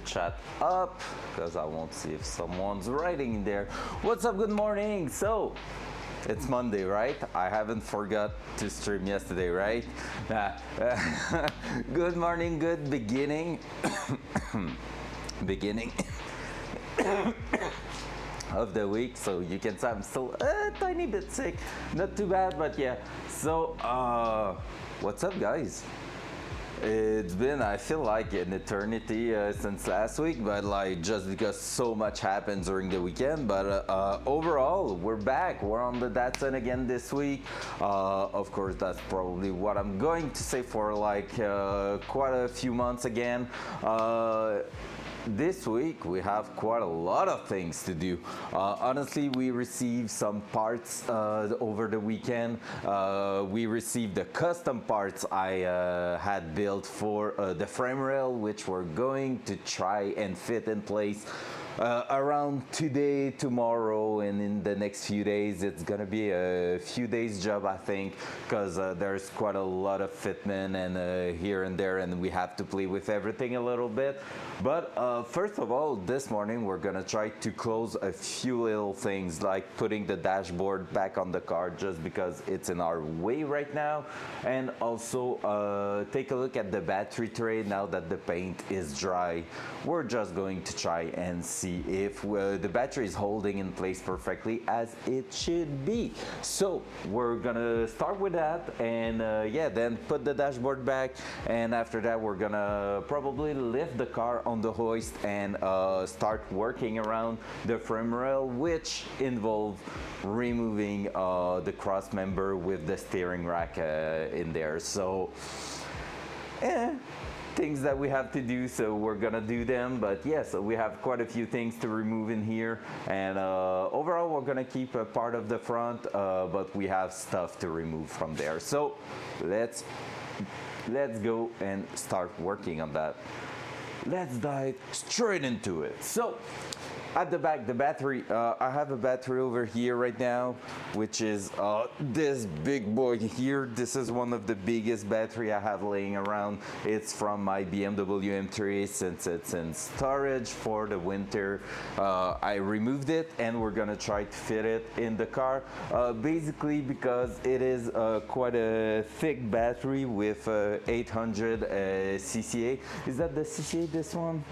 chat up because I won't see if someone's writing in there. What's up? Good morning. So it's Monday, right? I haven't forgot to stream yesterday, right? Good morning, good beginning. Beginning of the week, so you can say I'm still a tiny bit sick. Not too bad, but yeah. So, what's up, guys? It's been, I feel like, an eternity since last week, but like just because so much happened during the weekend. But overall, we're back. We're on the Datsun again this week. Of course, that's probably what I'm going to say for like quite a few months again. This week we have quite a lot of things to do. Honestly, we received some parts over the weekend. We received the custom parts I had built for the frame rail, which we're going to try and fit in place around today, tomorrow, and in the next few days. It's gonna be a few days job, I think, because there's quite a lot of fitment and here and there, and we have to play with everything a little bit. But first of all, this morning we're gonna try to close a few little things, like putting the dashboard back on the car just because it's in our way right now, and also take a look at the battery tray now that the paint is dry. We're just going to try and see if the battery is holding in place perfectly as it should be. So we're gonna start with that, and yeah, then put the dashboard back, and after that we're gonna probably lift the car on the hoist and start working around the frame rail, which involve removing the cross member with the steering rack in there. So things that we have to do, so we're gonna do them. But yes, so we have quite a few things to remove in here, and overall we're gonna keep a part of the front, but we have stuff to remove from there. So let's go and start working on that. Let's dive straight into it. So at the back, the battery, I have a battery over here right now, which is this big boy here. This is one of the biggest battery I have laying around. It's from my BMW M3, since it's in storage for the winter. I removed it, and we're gonna try to fit it in the car, basically because it is quite a thick battery with 800 CCA. Is that the CCA, this one?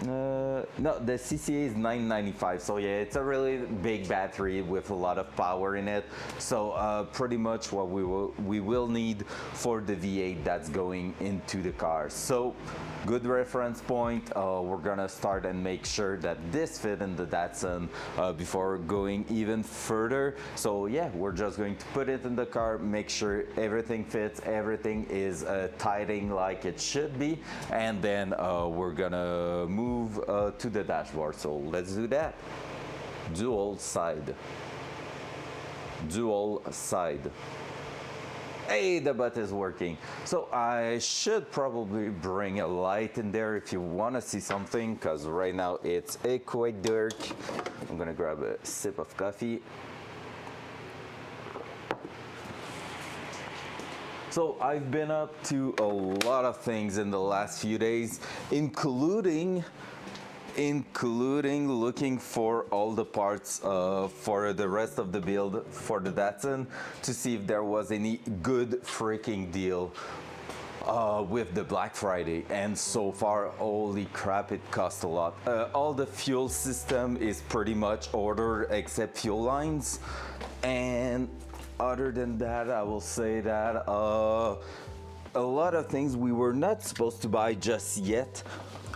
No, the CCA is 995, so yeah, it's a really big battery with a lot of power in it. So pretty much what we will need for the V8 that's going into the car. So good reference point. We're gonna start and make sure that this fit in the Datsun before going even further. So yeah, we're just going to put it in the car, make sure everything fits, everything is tightening like it should be, and then we're gonna move to the dashboard. So let's do that. Dual side. Hey, the butt is working. So I should probably bring a light in there if you want to see something, because right now it's quite dark. I'm gonna grab a sip of coffee. So I've been up to a lot of things in the last few days, including looking for all the parts for the rest of the build for the Datsun, to see if there was any good freaking deal with the Black Friday. And so far, holy crap, it cost a lot. All the fuel system is pretty much ordered except fuel lines, and other than that, I will say that a lot of things we were not supposed to buy just yet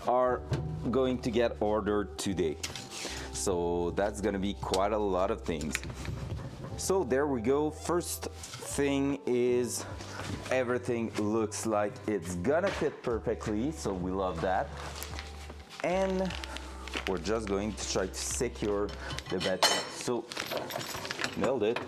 are going to get ordered today. So that's gonna be quite a lot of things. So there we go. First thing is, everything looks like it's gonna fit perfectly, so we love that. And we're just going to try to secure the battery. So nailed it.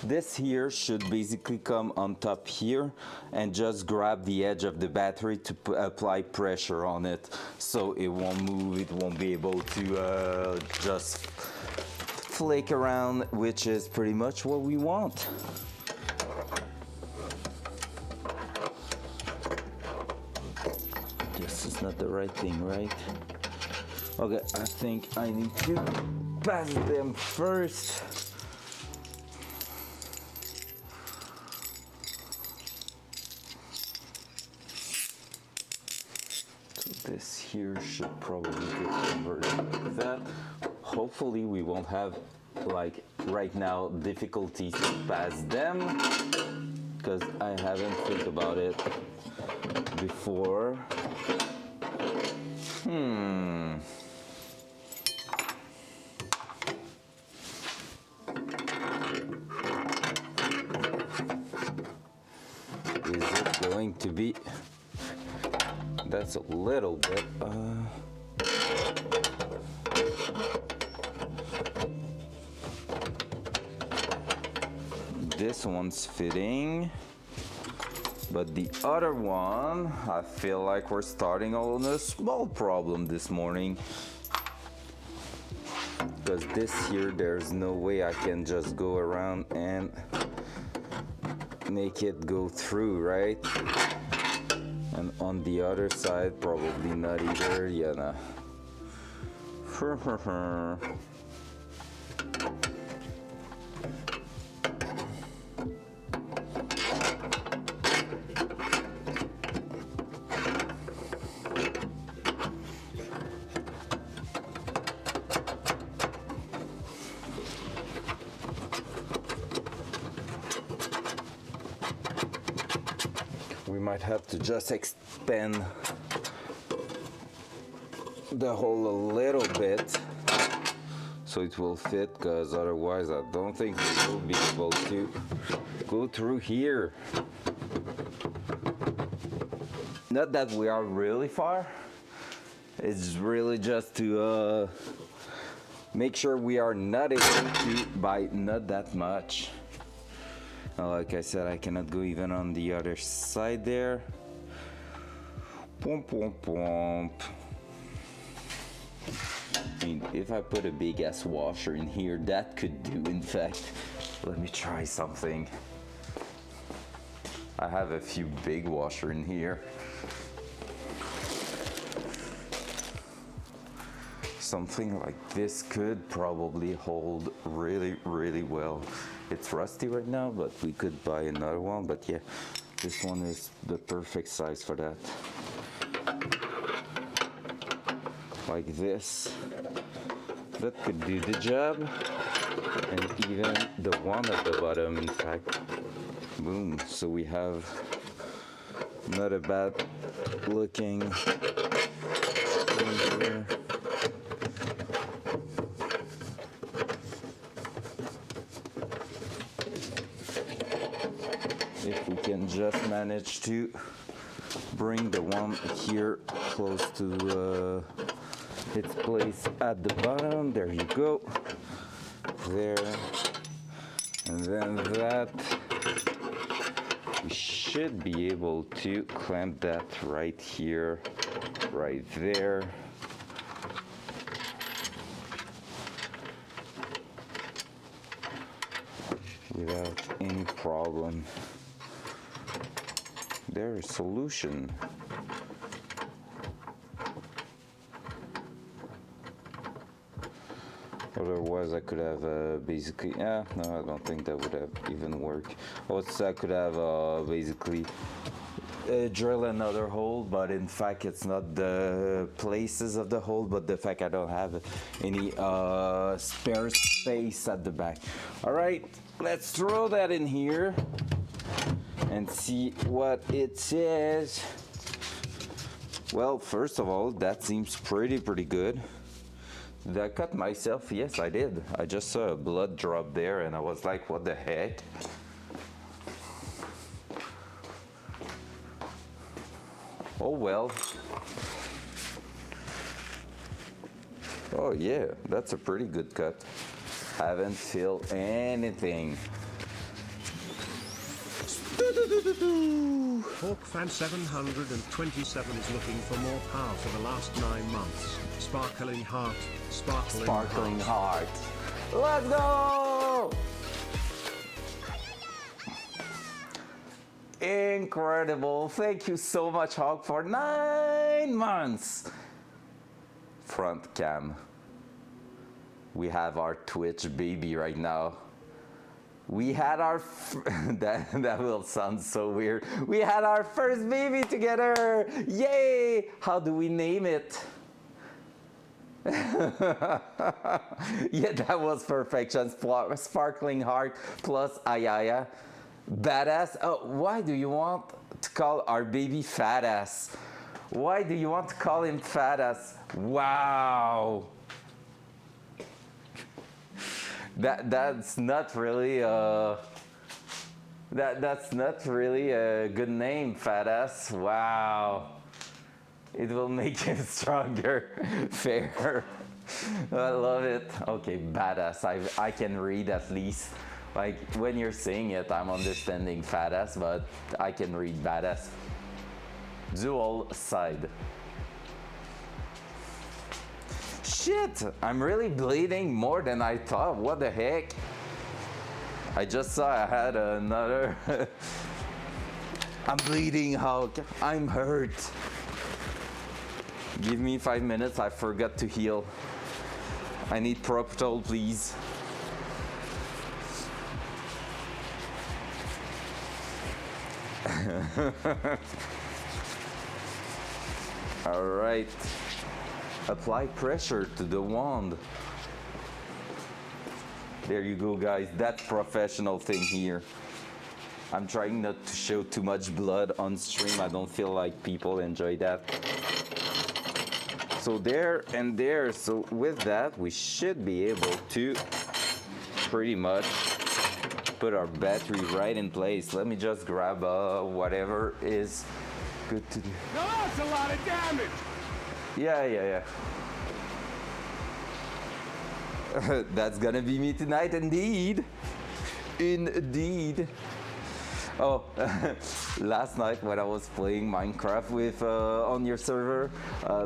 This here should basically come on top here and just grab the edge of the battery to apply pressure on it, so it won't move, it won't be able to just flake around, which is pretty much what we want. not the right thing, right? Okay, I think I need to pass them first. So this here should probably get converted like that. Hopefully we won't have, like right now, difficulties to pass them, because I haven't think about it before. Is it going to be? That's a little bit. This one's fitting, but the other one, I feel like we're starting on a small problem this morning. Because this here, there's no way I can just go around and make it go through, right? And on the other side, probably not either, yeah, nah. We might have to just expand the hole a little bit so it will fit, because otherwise I don't think we will be able to go through here. Not that we are really far, it's really just to make sure we are not able to by not that much. Like I said, I cannot go even on the other side there. Pomp, pomp, pomp. I mean, if I put a big ass washer in here, that could do, in fact. Let me try something. I have a few big washer in here. Something like this could probably hold really, really well. It's rusty right now, but we could buy another one. But yeah, this one is the perfect size for that. Like this. That could do the job. And even the one at the bottom, in fact. Boom. So we have not a bad looking thing here. If we can just manage to bring the one here close to its place at the bottom. There you go. There. And then that. We should be able to clamp that right here, right there. Without any problem. There's a solution. Otherwise, I could have basically, no, I don't think that would have even worked. Also, I could have basically drill another hole, but in fact, it's not the places of the hole, but the fact I don't have any spare space at the back. All right, let's throw that in here and see what it says. Well, first of all, that seems pretty good. Did I cut myself? Yes, I did. I just saw a blood drop there and I was like, what the heck? Oh well. Oh yeah, that's a pretty good cut. Haven't felt anything. Hawkfan 727 is looking for more power for the last 9 months. Sparkling heart, sparkling heart. Let's go! Incredible. Thank you so much, Hawk, for 9 9 months. Front cam. We have our Twitch baby right now. We had our that will sound so weird. We had our first baby together. Yay! How do we name it? Yeah, that was perfection. Sparkling heart plus Ayaya. Badass. Oh, why do you want to call our baby fat ass? Why do you want to call him fat ass? Wow. That's not really that's not really a good name, fat ass. Wow. It will make him stronger. Fair. I love it. Okay, badass. I can read at least. Like when you're saying it, I'm understanding fat ass, but I can read badass. Dual side. Shit! I'm really bleeding more than I thought. What the heck? I just saw I had another. I'm bleeding, Hulk. I'm hurt. Give me 5 minutes. I forgot to heal. I need Propitol, please. All right. Apply pressure to the wand. There you go, guys. That's professional thing here. I'm trying not to show too much blood on stream. I don't feel like people enjoy that. So there and there. So with that, we should be able to pretty much put our battery right in place. Let me just grab whatever is good to do. Now that's a lot of damage! Yeah. That's gonna be me tonight, indeed. Indeed. Oh, last night when I was playing Minecraft with on your server,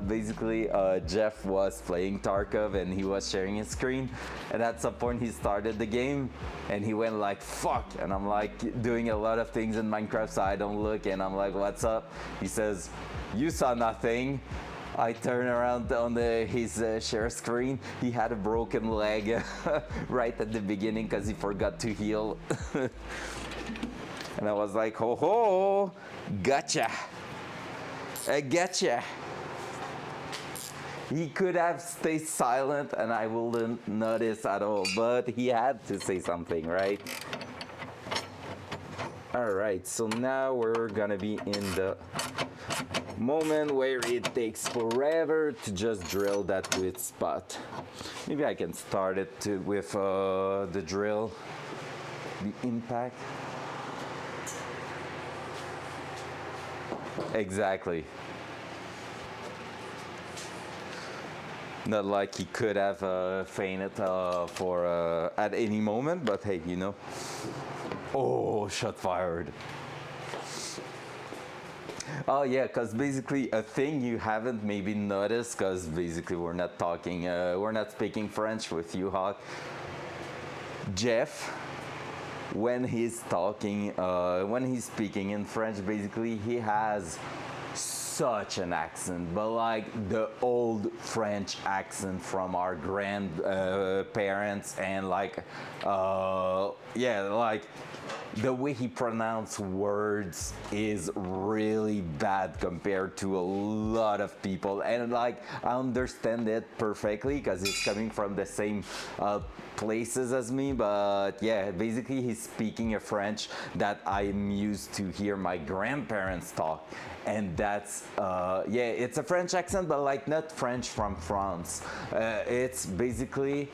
basically Jeff was playing Tarkov and he was sharing his screen, and at some point he started the game and he went like fuck, and I'm like doing a lot of things in Minecraft so I don't look, and I'm like, what's up? He says, you saw nothing. I turn around on his share screen. He had a broken leg right at the beginning because he forgot to heal. And I was like, ho ho, gotcha. I gotcha. He could have stayed silent and I wouldn't notice at all, but he had to say something, right? All right, so now we're gonna be in the moment where it takes forever to just drill that good spot. Maybe I can start it with the drill, the impact. Exactly. Not like he could have fainted for at any moment, but hey, you know. Oh, shot fired. Oh yeah, because basically a thing you haven't maybe noticed, because basically we're not talking, we're not speaking French with you, Hawk. Jeff, when he's talking, when he's speaking in French, basically he has such an accent, but like the old French accent from our grandparents, and like, yeah, like the way he pronounces words is really bad compared to a lot of people, and like I understand it perfectly because it's coming from the same places as me, but yeah, basically he's speaking a French that I'm used to hear my grandparents talk, and that's yeah, it's a French accent, but like not French from France. It's basically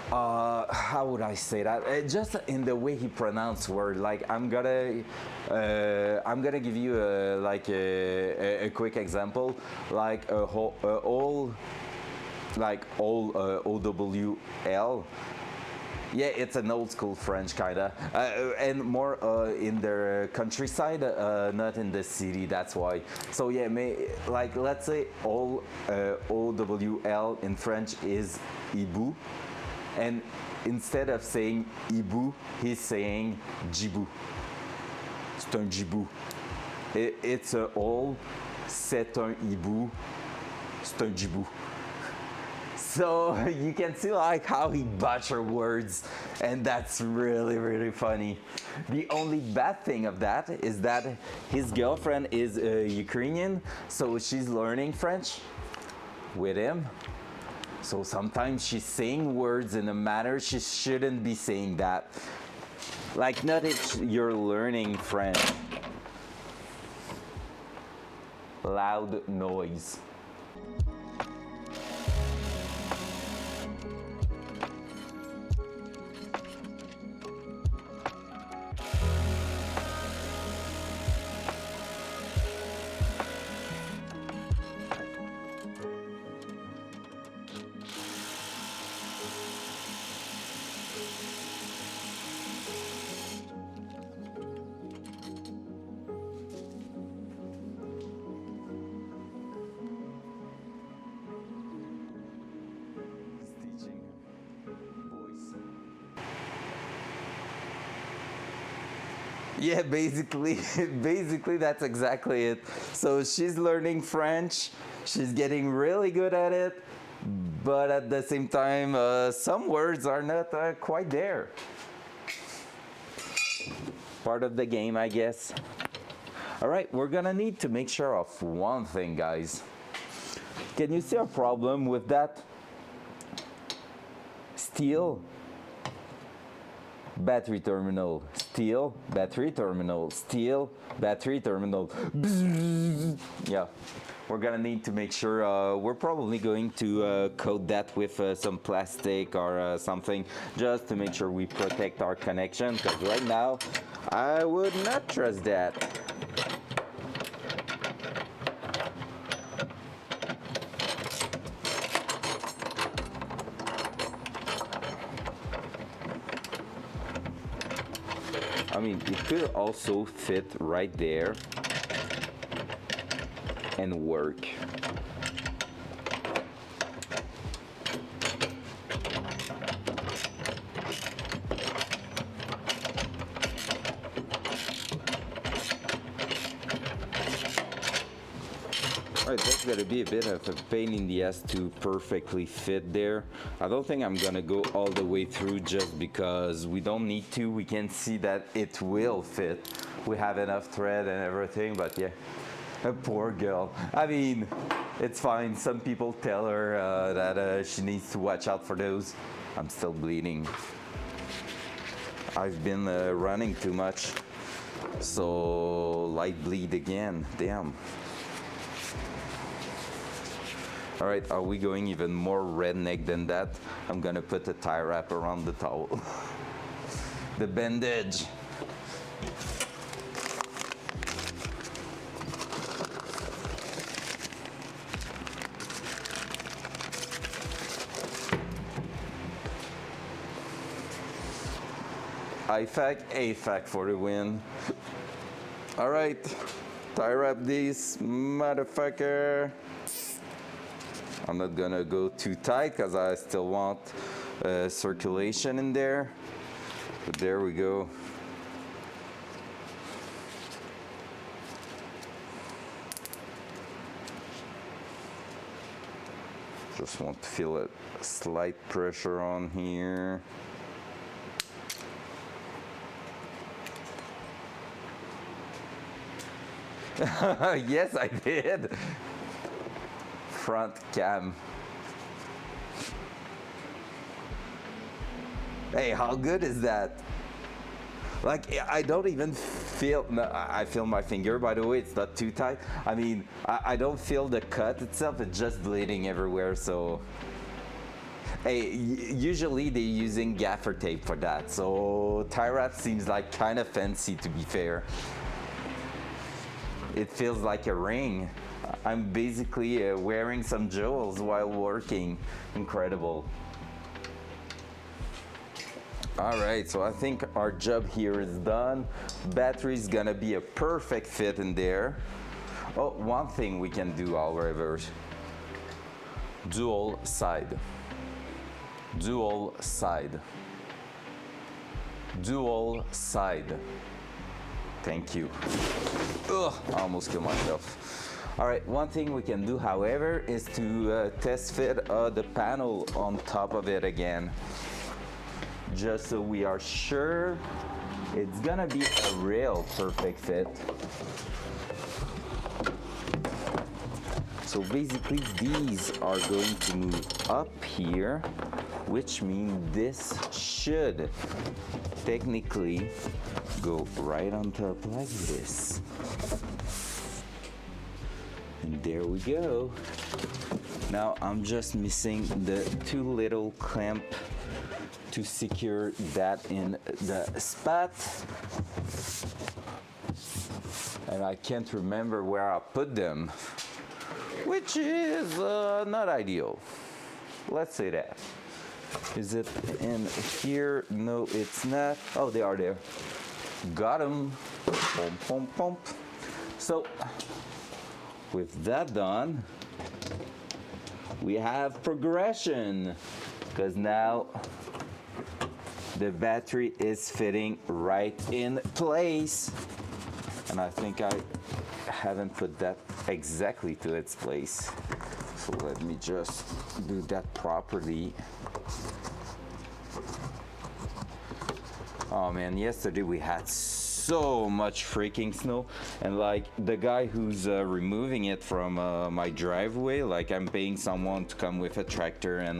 how would I say that? Just in the way he pronounced word. Like I'm gonna give you a quick example. Like all OWL. Yeah, it's an old school French kinda, and more in the countryside, not in the city. That's why. So yeah, like let's say all OWL in French is Ibu. And instead of saying Ibu, he's saying Djibou. C'est un Djibou. It's a all C'est un hibou. C'est un gibou. So you can see like how he butchered words, and that's really, really funny. The only bad thing of that is that his girlfriend is Ukrainian, so she's learning French with him. So sometimes she's saying words in a manner she shouldn't be saying that. Like not if you're learning French. Loud noise. Yeah, basically that's exactly it. So she's learning French, she's getting really good at it, but at the same time, some words are not quite there. Part of the game, I guess. All right, we're gonna need to make sure of one thing, guys. Can you see a problem with that? Steel, battery terminal, steel, battery terminal, steel, battery terminal. Yeah, we're gonna need to make sure, we're probably going to coat that with some plastic or something, just to make sure we protect our connection, because right now, I would not trust that. I mean, it could also fit right there and work. Alright, that's gonna be a bit of a pain in the ass to perfectly fit there. I don't think I'm gonna go all the way through just because we don't need to. We can see that it will fit. We have enough thread and everything, but yeah, a poor girl. I mean, it's fine. Some people tell her that she needs to watch out for those. I'm still bleeding. I've been running too much, so light bleed again, damn. All right, are we going even more redneck than that? I'm gonna put a tie wrap around the towel. The bandage. IFAC, AFAC for the win. All right, tie wrap this motherfucker. I'm not gonna go too tight because I still want circulation in there. But there we go. Just want to feel a slight pressure on here. Yes, I did. Front cam. Hey, how good is that? Like, I don't even feel, no, I feel my finger, by the way, it's not too tight. I mean, I don't feel the cut itself, it's just bleeding everywhere, so. Hey, usually they're using gaffer tape for that, so tie wrap seems like kind of fancy, to be fair. It feels like a ring. I'm basically wearing some jewels while working. Incredible. All right, so I think our job here is done. Battery's gonna be a perfect fit in there. Oh, one thing we can do, however, dual side. Dual side. Dual side. Thank you. Ugh, I almost killed myself. All right, one thing we can do, however, is to test fit the panel on top of it again, just so we are sure it's gonna be a real perfect fit. So basically these are going to move up here, which means this should technically go right on top like this. And there we go. Now I'm just missing the two little clamp to secure that in the spot. And I can't remember where I put them, which is not ideal. Let's say that. Is it in here? No, it's not. Oh, they are there. Got them. Pump, pump, pump. So, with that done, we have progression, because now the battery is fitting right in place. And I think I haven't put that exactly to its place. So let me just do that properly. Oh man, yesterday we had so much freaking snow, and like the guy who's removing it from my driveway, like I'm paying someone to come with a tractor and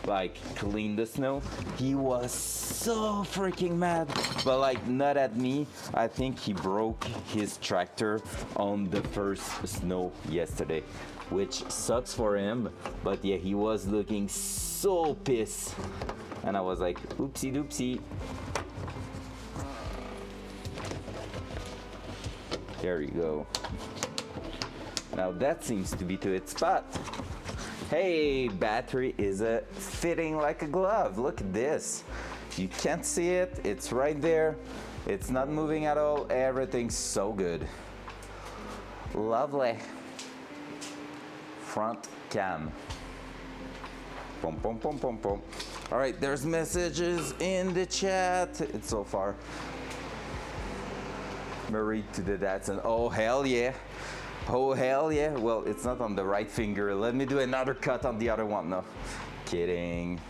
like clean the snow. He was so freaking mad, but like not at me. I think he broke his tractor on the first snow yesterday, which sucks for him, but yeah, he was looking so pissed, and I was like, oopsie doopsie. There you go. Now that seems to be to its spot. Hey, battery is fitting like a glove. Look at this. You can't see it. It's right there. It's not moving at all. Everything's so good. Lovely. Front cam. Pum, pum, pum, pum, pum. All right, there's messages in the chat. It's so far. Married to the Datsun. Oh hell yeah. Oh hell yeah. Well, it's not on the right finger. Let me do another cut on the other one. No, kidding.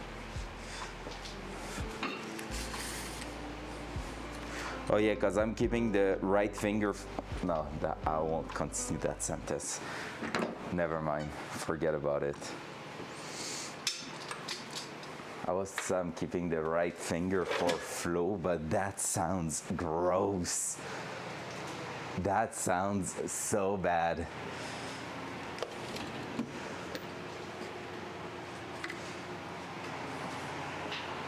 Oh yeah, because I'm keeping the right finger. No, I won't continue that sentence. Never mind. Forget about it. I'm keeping the right finger for flow, but that sounds gross. That sounds so bad.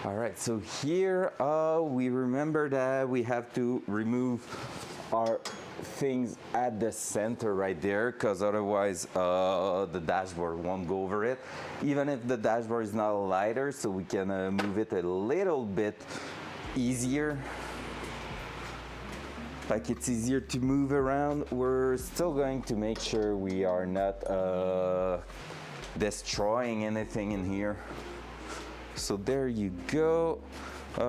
All right, so here we remember that we have to remove our things at the center right there, because otherwise the dashboard won't go over it. Even if the dashboard is not lighter, so we can move it a little bit easier. Like it's easier to move around. We're still going to make sure we are not destroying anything in here. So there you go.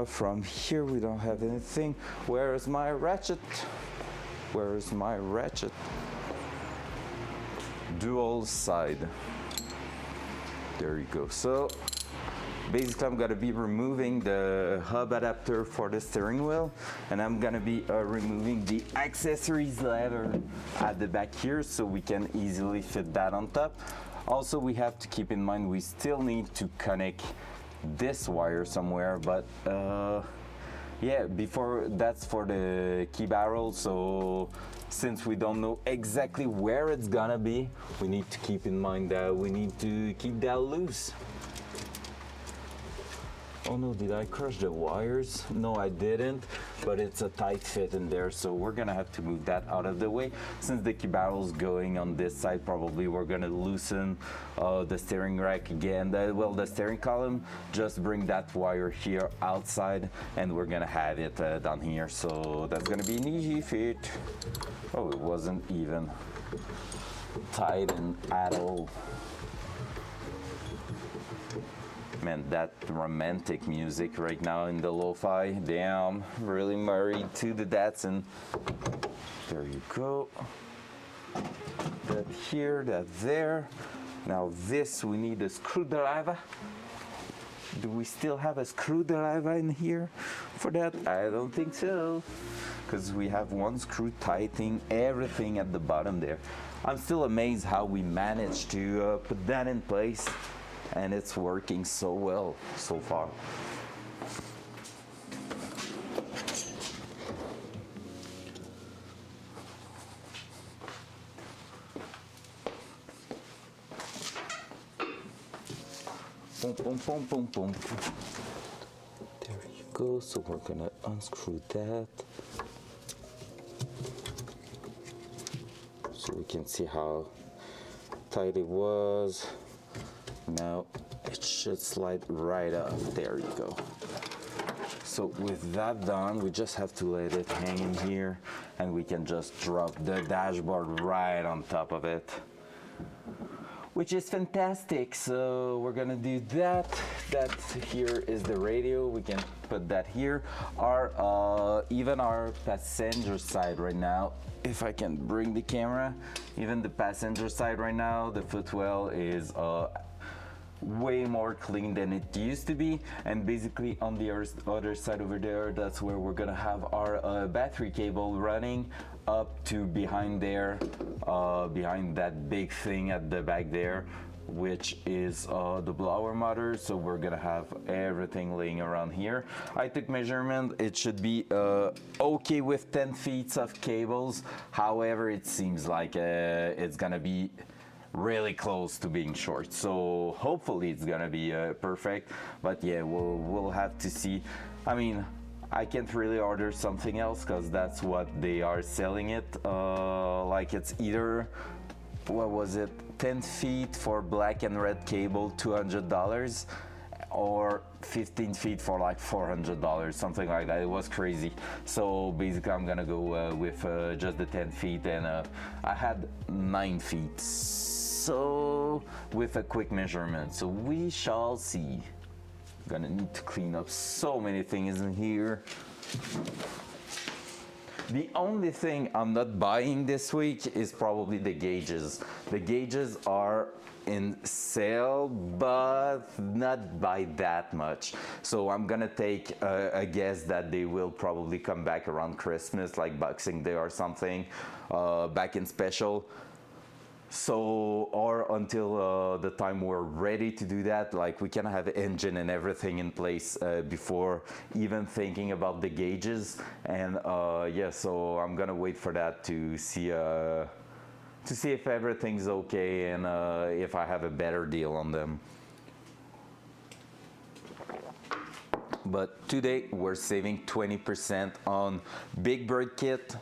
From here we don't have anything. Where is my ratchet? Where is my ratchet? Dual side. There you go. So basically I'm gonna be removing the hub adapter for the steering wheel, and I'm gonna be removing the accessories lever at the back here so we can easily fit that on top. Also, we have to keep in mind we still need to connect this wire somewhere, but yeah, before that's for the key barrel, so since we don't know exactly where it's gonna be, we need to keep in mind that we need to keep that loose. Oh no, did I crush the wires? No, I didn't, but it's a tight fit in there, so we're gonna have to move that out of the way. Since the key barrel's going on this side, probably we're gonna loosen the steering rack again. Well, the steering column, just bring that wire here outside, and we're gonna have it down here, so that's gonna be an easy fit. Oh, it wasn't even tight and at all. Man, that romantic music right now in the lo-fi, damn, really married to the Datsun. There you go. That here, that there. Now this, we need a screwdriver. Do we still have a screwdriver in here for that? I don't think so, because we have one screw tightening everything at the bottom there. I'm still amazed how we managed to put that in place, and it's working so well so far. Boom, boom, boom, boom, boom. There you go. So we're gonna unscrew that. So we can see how tight it was. Now it should slide right off. There you go. So with that done, we just have to let it hang in here, and we can just drop the dashboard right on top of it, which is fantastic. So we're gonna do that. That here is the radio. We can put that here. Our even our passenger side right now, if I can bring the camera, even the passenger side right now, the footwell is way more clean than it used to be. And basically on the other side over there, that's where we're gonna have our battery cable running up to behind there, behind that big thing at the back there, which is the blower motor. So we're gonna have everything laying around here. I took measurement. It should be okay with 10 feet of cables. However, it seems like it's gonna be really close to being short, so hopefully it's gonna be perfect. But yeah, we'll have to see. I mean, I can't really order something else because that's what they are selling it. Like it's either, what was it, 10 feet for black and red cable, $200, or 15 feet for like $400, something like that. It was crazy. So basically I'm gonna go with just the 10 feet, and I had 9 feet. So with a quick measurement, so we shall see. Gonna need to clean up so many things in here. The only thing I'm not buying this week is probably the gauges. The gauges are in sale, but not by that much. So I'm gonna take a guess that they will probably come back around Christmas, like Boxing Day or something, back in special. So, or until the time we're ready to do that, like we can have the engine and everything in place before even thinking about the gauges. And yeah, so I'm gonna wait for that to see if everything's okay, and if I have a better deal on them. But today we're saving 20% on Big Bird kit,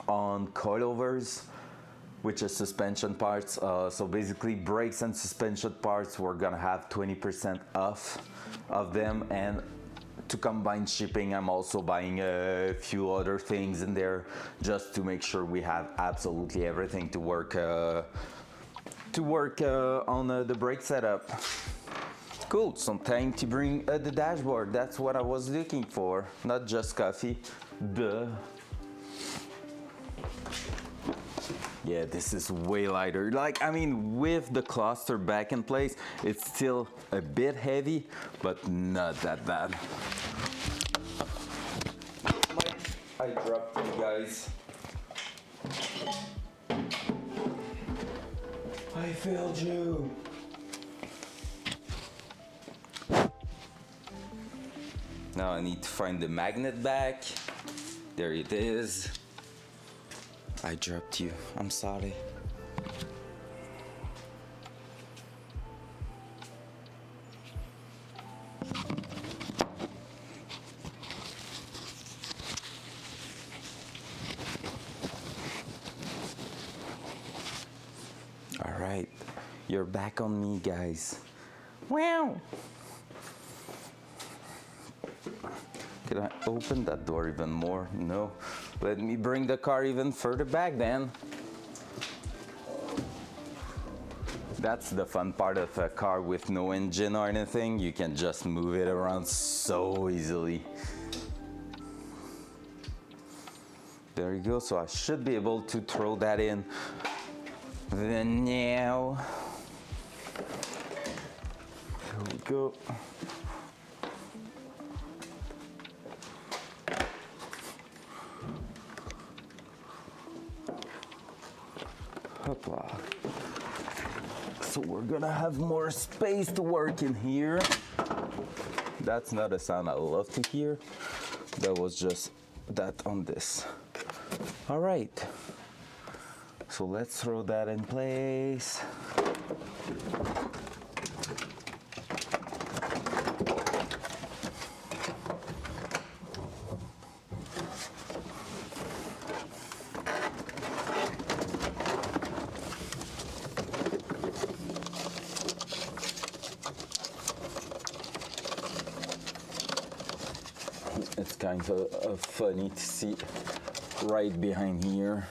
on coilovers, which is suspension parts. So basically brakes and suspension parts, we're gonna have 20% off of them. And to combine shipping, I'm also buying a few other things in there just to make sure we have absolutely everything to work on the brake setup. Cool, so time to bring the dashboard. That's what I was looking for, not just coffee. Duh. Yeah, this is way lighter. Like, I mean, with the cluster back in place, it's still a bit heavy, but not that bad. I dropped you guys. I failed you. Now I need to find the magnet back. There it is. I dropped you. I'm sorry. All right, you're back on me, guys. Wow. Can I open that door even more? No. Let me bring the car even further back then. That's the fun part of a car with no engine or anything. You can just move it around so easily. There you go. So I should be able to throw that in. Then now, here we go. Hoopla. So we're gonna have more space to work in here. That's not a sound I love to hear. That was just that on this. All right. So let's throw that in place. It's kind of funny to see right behind here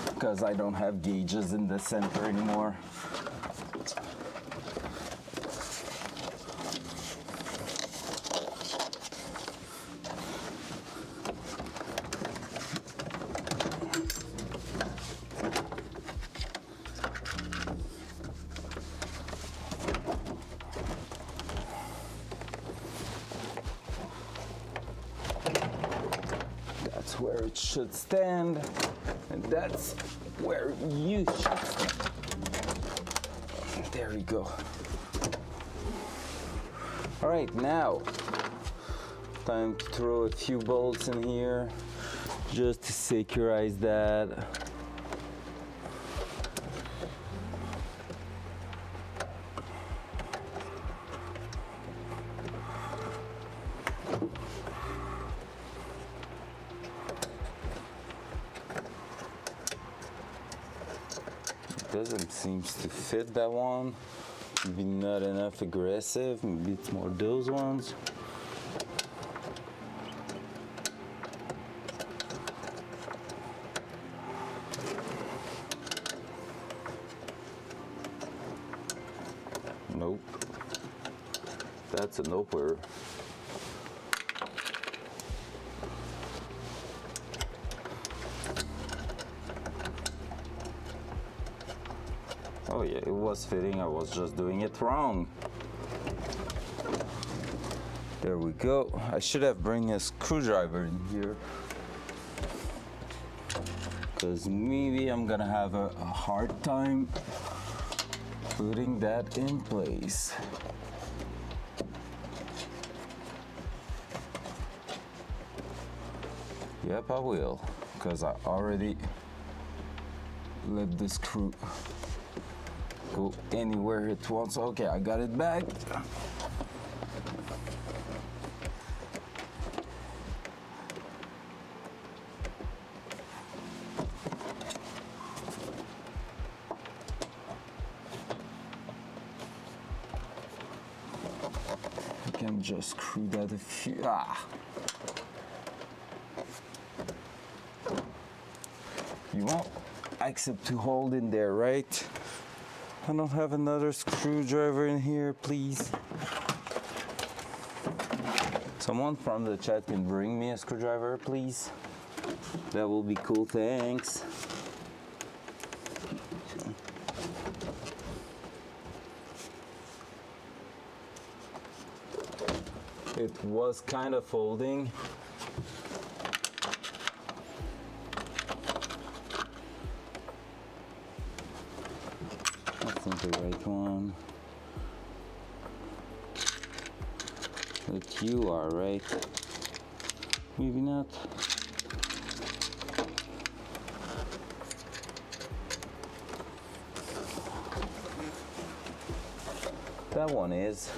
because I don't have gauges in the center anymore. That's where it should stand, and that's where you should stand. There you go. All right, now time to throw a few bolts in here just to securize that. Doesn't seem to fit that one. Maybe not enough aggressive. Maybe it's more those ones. Nope. That's a noper. Oh yeah, it was fitting, I was just doing it wrong. There we go. I should have bring a screwdriver in here, because maybe I'm gonna have a hard time putting that in place. Yep, I will, because I already let the screw go anywhere it wants. Okay, I got it back. I can just screw that a few. You won't accept to hold in there, right? I don't have another screwdriver in here, please. Someone from the chat can bring me a screwdriver, please. That will be cool, thanks. It was kind of folding. The right one. Like you are, right? Maybe not. That one is.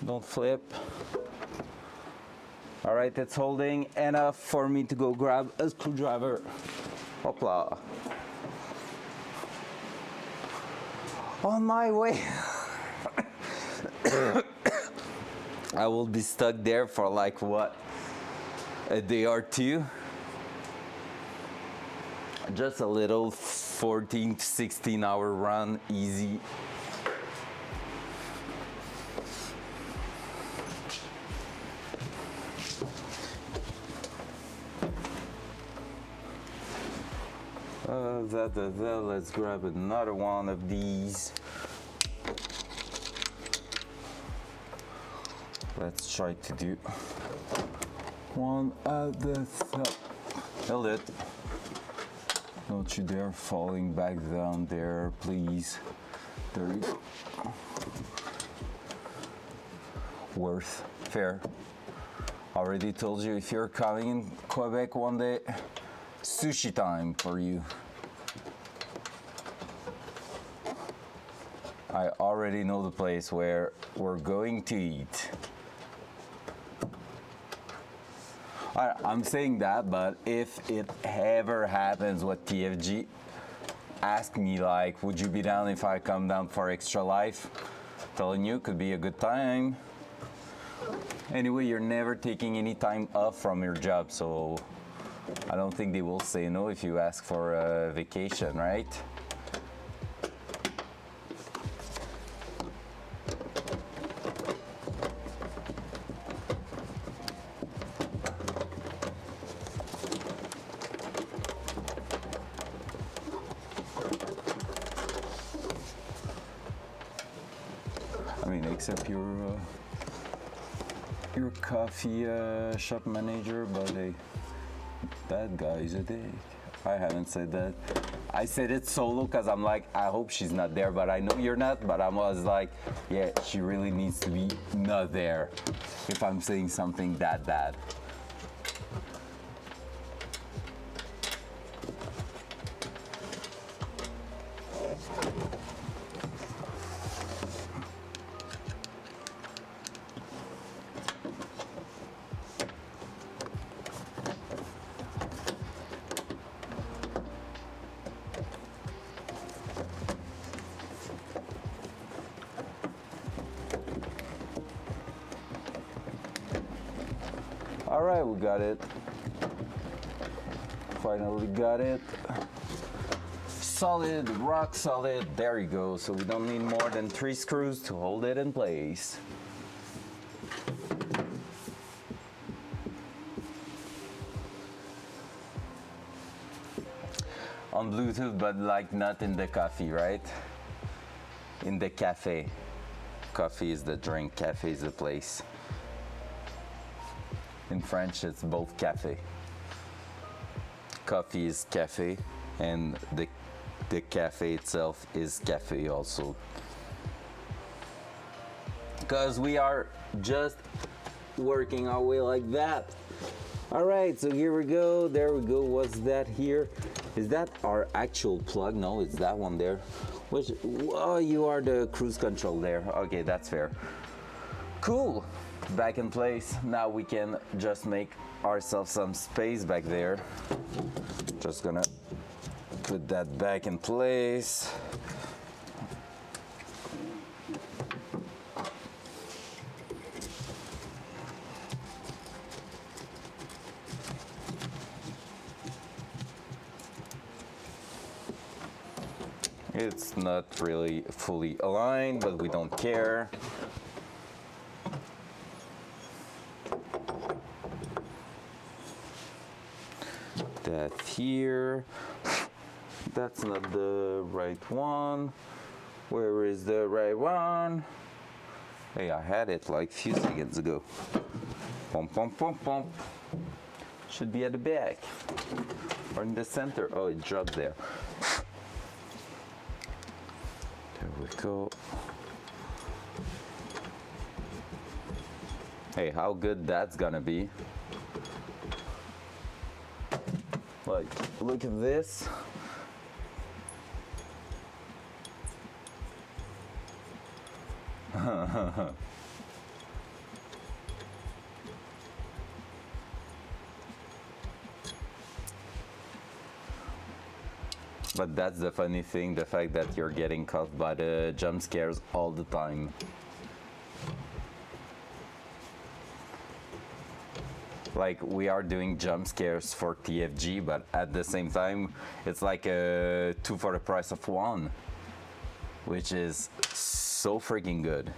Don't flip. All right, it's holding enough for me to go grab a screwdriver. Hopla. On my way. I will be stuck there for like what? A day or two? Just a little 14 to 16 hour run, easy. Let's grab another one of these. Let's try to do one at the top. Hold it. Don't you dare falling back down there, please. There you go. Worth. Fair. Already told you if you're coming in Quebec one day, sushi time for you. I already know the place where we're going to eat. I'm saying that, but if it ever happens with TFG, ask me like, would you be down if I come down for Extra Life? Telling you, could be a good time. Anyway, you're never taking any time off from your job, so I don't think they will say no if you ask for a vacation, right? I mean, except your coffee shop manager, but that guy is a dick. I haven't said that. I said it solo because I'm like, I hope she's not there, but I know you're not, but I was like, yeah, she really needs to be not there if I'm saying something that bad. All right, we got it. Finally got it. Solid, rock solid. There you go. So we don't need more than 3 screws to hold it in place. On Bluetooth, but like not in the coffee, right? In the cafe. Coffee is the drink, cafe is the place. In French, it's both cafe. Coffee is cafe, and the cafe itself is cafe also. Because we are just working our way like that. All right, so here we go. There we go. What's that here? Is that our actual plug? No, it's that one there. Which, oh, you are the cruise control there. Okay, that's fair. Cool. Back in place. Now we can just make ourselves some space back there. Just gonna put that back in place. It's not really fully aligned, but we don't care. That here, that's not the right one. Where is the right one? Hey, I had it like a few seconds ago. Pump, pump, pump, pump. Should be at the back or in the center. Oh, it dropped there. There we go. Hey, how good that's gonna be. Like, look at this. But that's the funny thing, the fact that you're getting caught by the jump scares all the time. like we are doing jump scares for TFG, but at the same time, it's like a 2 for the price of 1, which is so freaking good.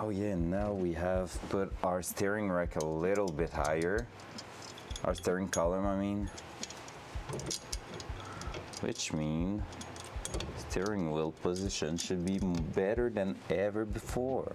Oh yeah, now we have put our steering rack a little bit higher. Our steering column, I mean. Which means steering wheel position should be better than ever before.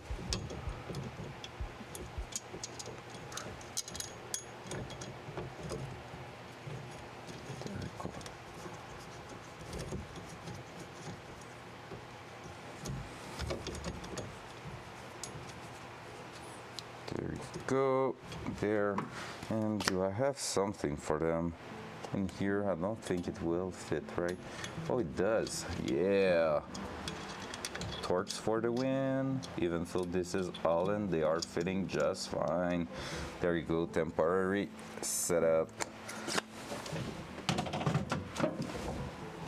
There we go, there. And do I have something for them in here? I don't think it will fit, right? Oh, it does, yeah. Torques for the win. Even though this is all in, they are fitting just fine. There you go, temporary setup.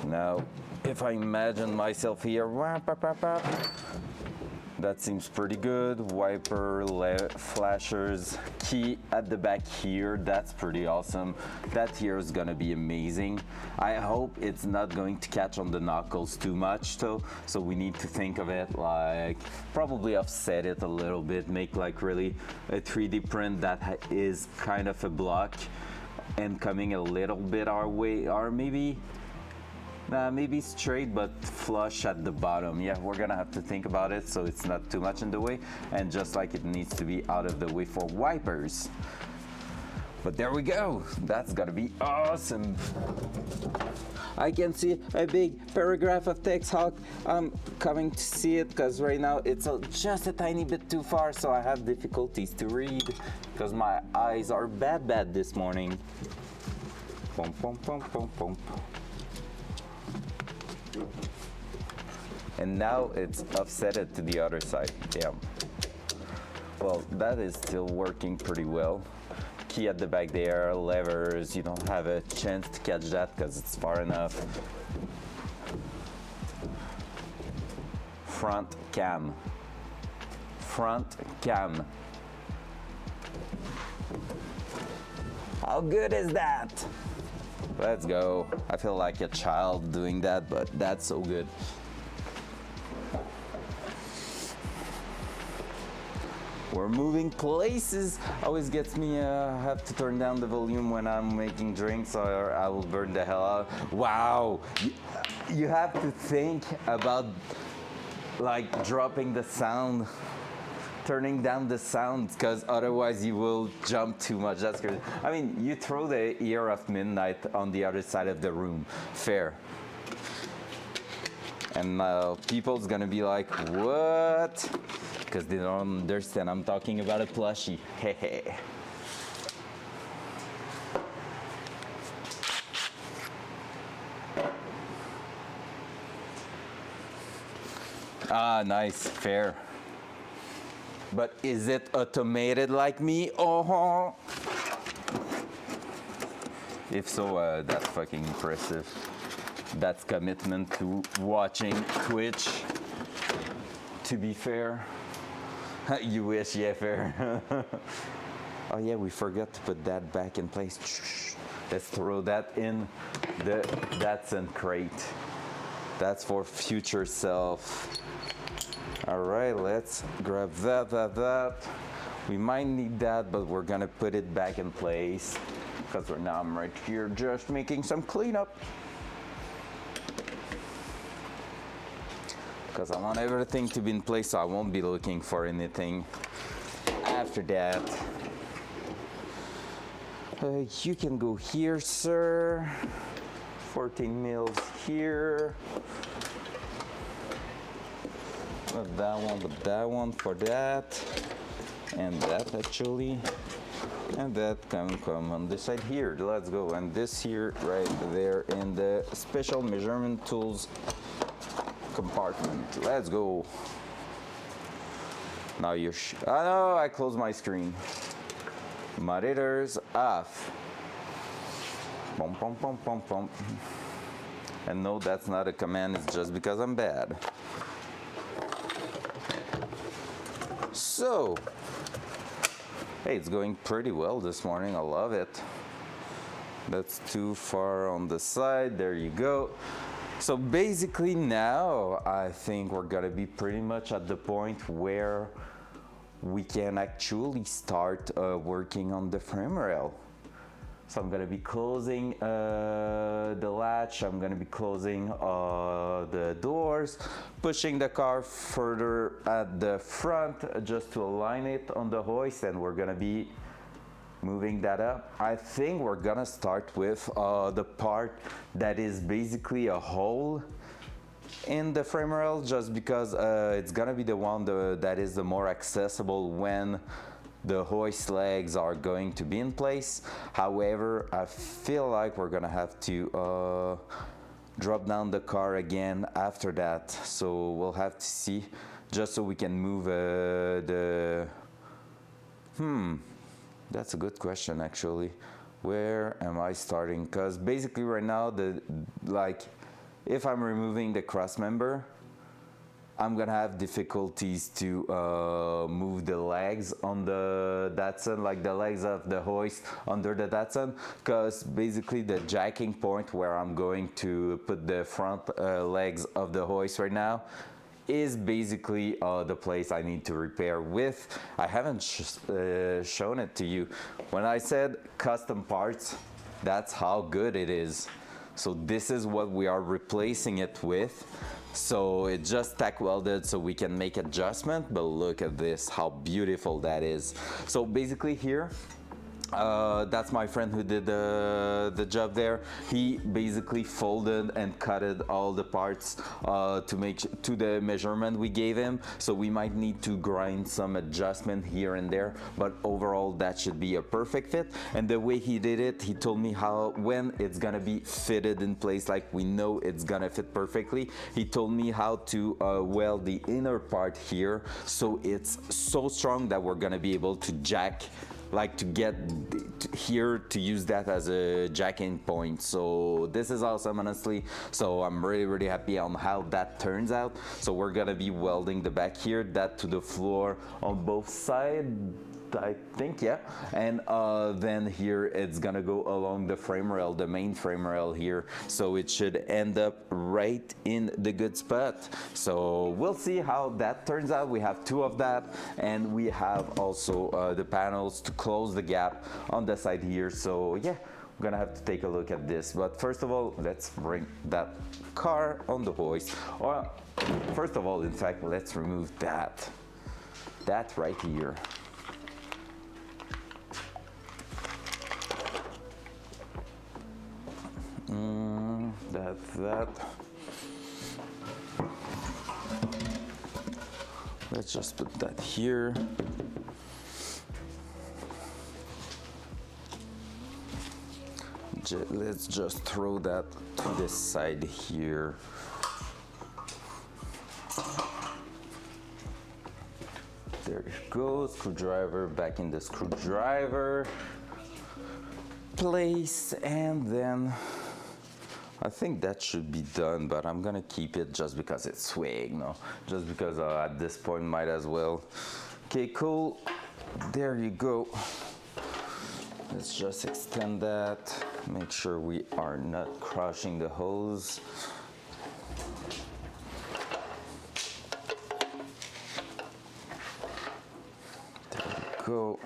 Now, if I imagine myself here, that seems pretty good. Wiper, flashers, key at the back here. That's pretty awesome. That here is gonna be amazing. I hope it's not going to catch on the knuckles too much though. So we need to think of it like probably offset it a little bit, make like really a 3D print that is kind of a block and coming a little bit our way, or maybe straight but flush at the bottom. Yeah, we're gonna have to think about it so it's not too much in the way, and just like it needs to be out of the way for wipers. But there we go, that's gotta be awesome. I can see a big paragraph of text, Hawk. I'm coming to see it because right now it's just a tiny bit too far, so I have difficulties to read because my eyes are bad this morning. Pump, pump, pump, pump, pump. And now it's offsetted to the other side. Yeah. Well, that is still working pretty well. Key at the back there, levers, you don't have a chance to catch that because it's far enough. Front cam. Front cam. How good is that? Let's go. I feel like a child doing that, but that's so good. We're moving places. Always gets me, have to turn down the volume when I'm making drinks or I will burn the hell out. Wow, you have to think about like dropping the sound, turning down the sound, because otherwise you will jump too much. That's good. I mean, you throw the ear of midnight on the other side of the room, fair. And people's gonna be like, what? Because they don't understand I'm talking about a plushie. Hey. Ah, nice, fair. But is it automated like me? Oh. If so, that's fucking impressive. That's commitment to watching Twitch. To be fair. You wish, yeah, fair. Oh yeah, we forgot to put that back in place. Let's throw that in the Datsun crate. That's for future self. All right, let's grab that. We might need that, but we're gonna put it back in place because now I'm right here just making some cleanup. Because I want everything to be in place, so I won't be looking for anything after that. You can go here, sir. 14 mils here. Not that one, but that one for that. And that actually. And that can come on this side here. Let's go. And this here, right there in the special measurement tools compartment. Let's go. Now you're oh no, I closed my screen. Monitors off. Pom, pom, pom, pom, pom. And no, that's not a command, it's just because I'm bad. So, hey, it's going pretty well this morning, I love it. That's too far on the side, there you go. So basically now, I think we're gonna be pretty much at the point where we can actually start working on the frame rail. So I'm gonna be closing the latch, I'm gonna be closing the doors, pushing the car further at the front just to align it on the hoist, and we're gonna be moving that up. I think we're gonna start with the part that is basically a hole in the frame rail, just because it's gonna be the one that is the more accessible when the hoist legs are going to be in place. However, I feel like we're gonna have to drop down the car again after that. So we'll have to see, just so we can move that's a good question actually. Where am I starting? Because basically right now, if I'm removing the cross member, I'm gonna have difficulties to move the legs on the Datsun, like the legs of the hoist under the Datsun, because basically the jacking point where I'm going to put the front legs of the hoist right now is basically the place I need to repair with. I haven't shown it to you. When I said custom parts, that's how good it is. So this is what we are replacing it with. So it just tack welded so we can make adjustment, but look at this, how beautiful that is. So basically here, that's my friend who did the job there. He basically folded and cutted all the parts to the measurement we gave him. So we might need to grind some adjustment here and there, but overall that should be a perfect fit. And the way he did it, he told me when it's gonna be fitted in place, like we know it's gonna fit perfectly. He told me how to weld the inner part here, so it's so strong that we're gonna be able to jack, like to get here to use that as a jacking point. So this is awesome, honestly. So I'm really happy on how that turns out. So we're gonna be welding the back here, that to the floor on both sides, I think, yeah. And then here it's gonna go along the frame rail, the main frame rail here. So it should end up right in the good spot. So we'll see how that turns out. We have two of that, and we have also the panels to close the gap on the side here. So yeah, we're gonna have to take a look at this. But first of all, let's bring that car on the hoist. Or first of all, in fact, let's remove that right here. That's that. Let's just put that here. Let's just throw that to this side here. There you go, screwdriver back in the screwdriver place, and then I think that should be done, but I'm gonna keep it just because it's swag, no? Just because at this point might as well. Okay, cool. There you go. Let's just extend that. Make sure we are not crushing the hose. There we go.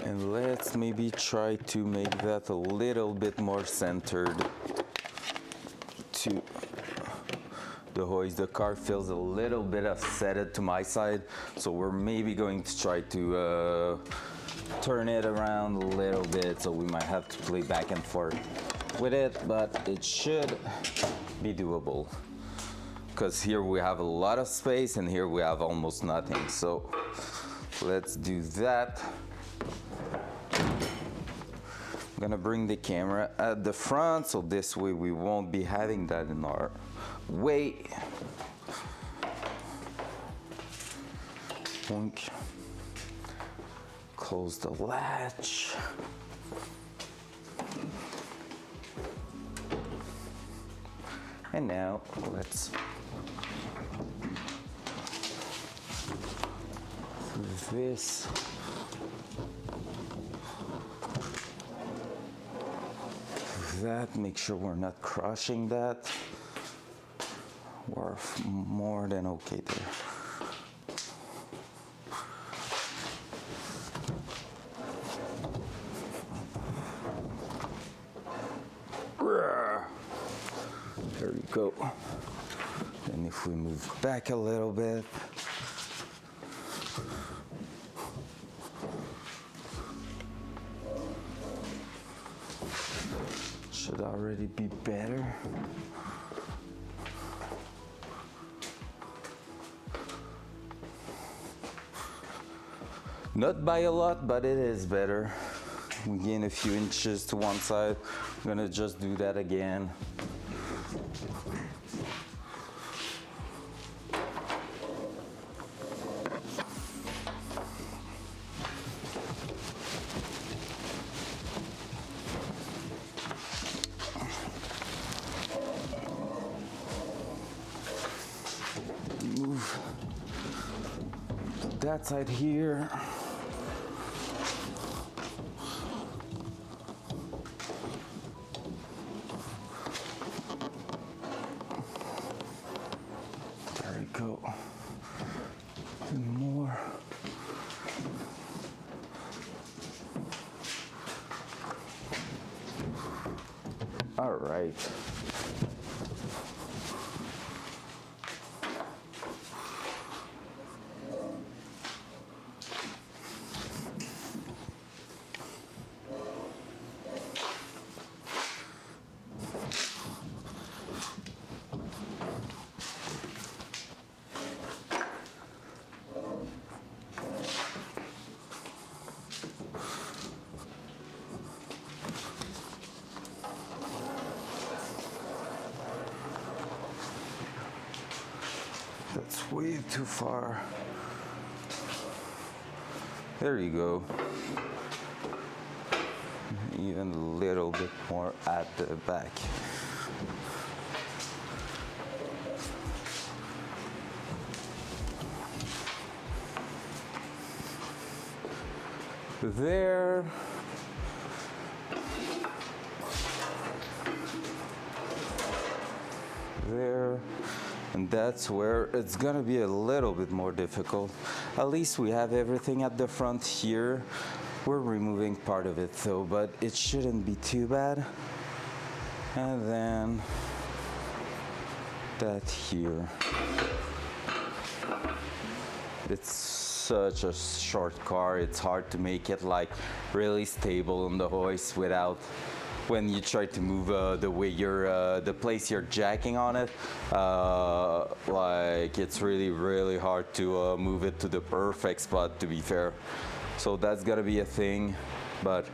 And let's maybe try to make that a little bit more centered to the hoist. The car feels a little bit offsetted to my side, so we're maybe going to try to turn it around a little bit, so we might have to play back and forth with it, but it should be doable. Because here we have a lot of space and here we have almost nothing, so let's do that. I'm gonna bring the camera at the front, so this way we won't be having that in our way. Boink. close the latch. And now let's do this. That, make sure we're not crushing that. We're more than okay there. There you go. And if we move back a little bit, should already be better. Not by a lot, but it is better. We gain a few inches to one side. I'm gonna just do that again. Move that side here. There you go. And more. All right. That's way too far. There you go. Even a little bit more at the back. There. There. And that's where it's gonna be a little bit more difficult. At least we have everything at the front here. We're removing part of it though, but it shouldn't be too bad. And then that here. It's such a short car, it's hard to make it like really stable on the hoist without, when you try to move the way you're, the place you're jacking on it, like it's really hard to move it to the perfect spot, to be fair. So that's gotta be a thing, but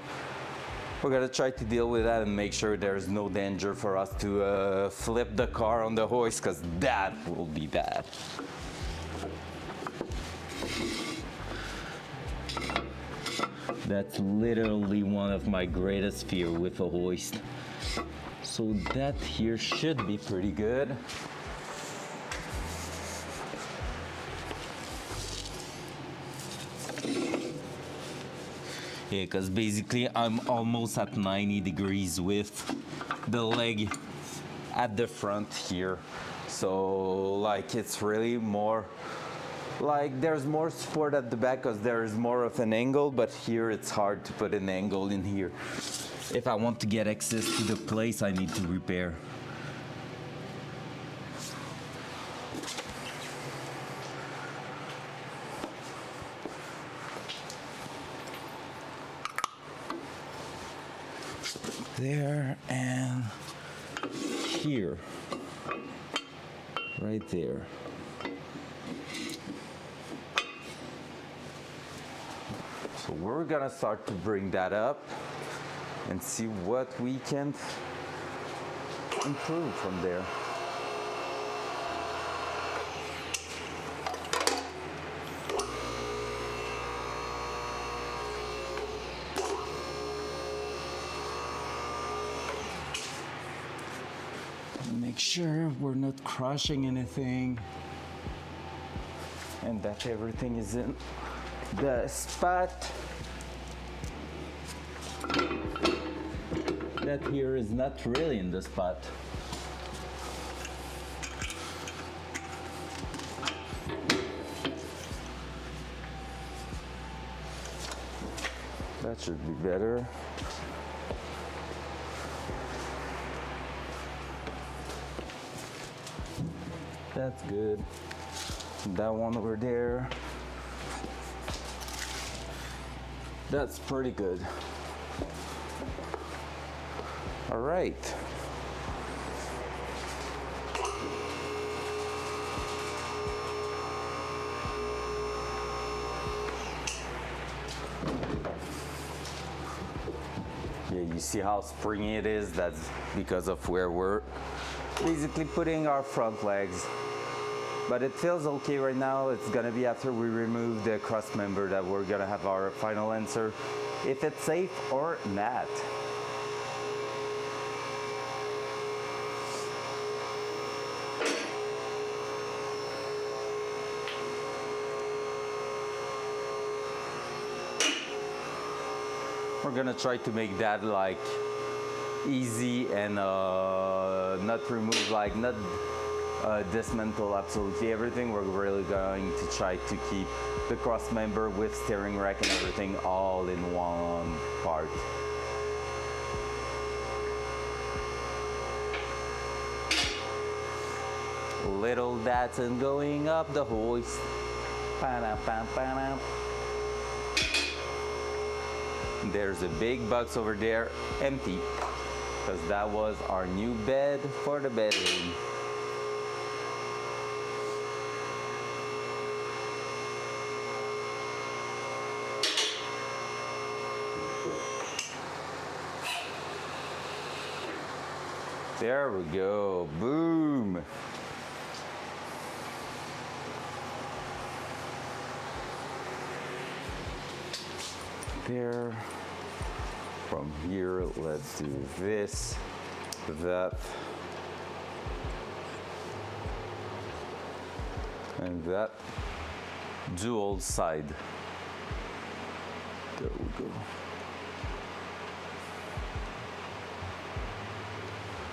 we're gonna try to deal with that and make sure there's no danger for us to flip the car on the hoist, because that will be bad. That's literally one of my greatest fear with a hoist. So that here should be pretty good. Yeah, because basically I'm almost at 90 degrees with the leg at the front here. So like it's really more, like there's more support at the back because there's more of an angle, but here it's hard to put an angle in here. If I want to get access to the place I need to repair. There and here, right there. So we're gonna start to bring that up and see what we can improve from there. make sure we're not crushing anything and that everything is in the spot. That here is not really in the spot. That should be better. That's good. That one over there. That's pretty good. All right. Yeah, you see how springy it is? That's because of where we're basically putting our front legs. But it feels okay right now. It's gonna be after we remove the cross member that we're gonna have our final answer, if it's safe or not. We're gonna try to make that like easy and not remove, like not dismantle absolutely everything. We're really going to try to keep the cross member with steering rack and everything all in one part. Little Datsun going up the hoist. There's a big box over there, empty, because that was our new bed for the bedroom. There we go, boom. There. From here, let's do this, that, and that. Dual side. There we go.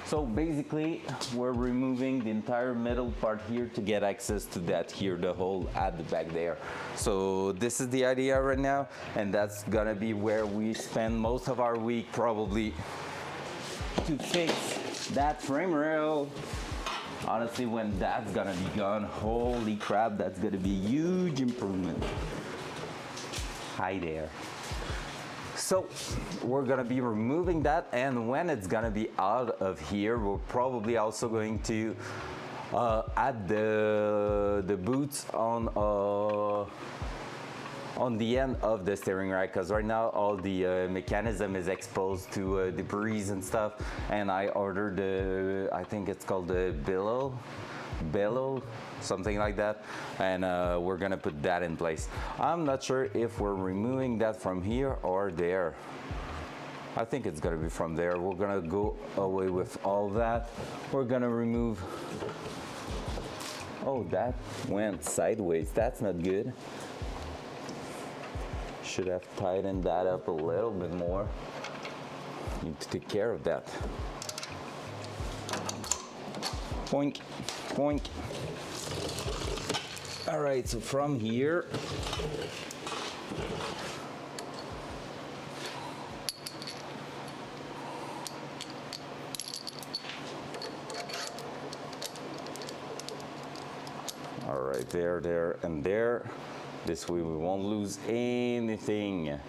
So basically, we're removing the entire metal part here to get access to that here, the hole at the back there. So this is the idea right now, and that's gonna be where we spend most of our week probably to fix that frame rail. Honestly, when that's gonna be gone, holy crap, that's gonna be a huge improvement. Hi there. So we're gonna be removing that, and when it's gonna be out of here, we're probably also going to add the boots on the end of the steering rack, because right now all the mechanism is exposed to debris and stuff, and I ordered the, I think it's called the bellow, something like that, and we're gonna put that in place. I'm not sure if we're removing that from here or there. I think it's gonna be from there. We're gonna go away with all that. We're gonna remove, oh, that went sideways. That's not good. Should have tightened that up a little bit more. Need to take care of that. Boink, boink. All right, so from here, all right, there, and there. This way we won't lose anything.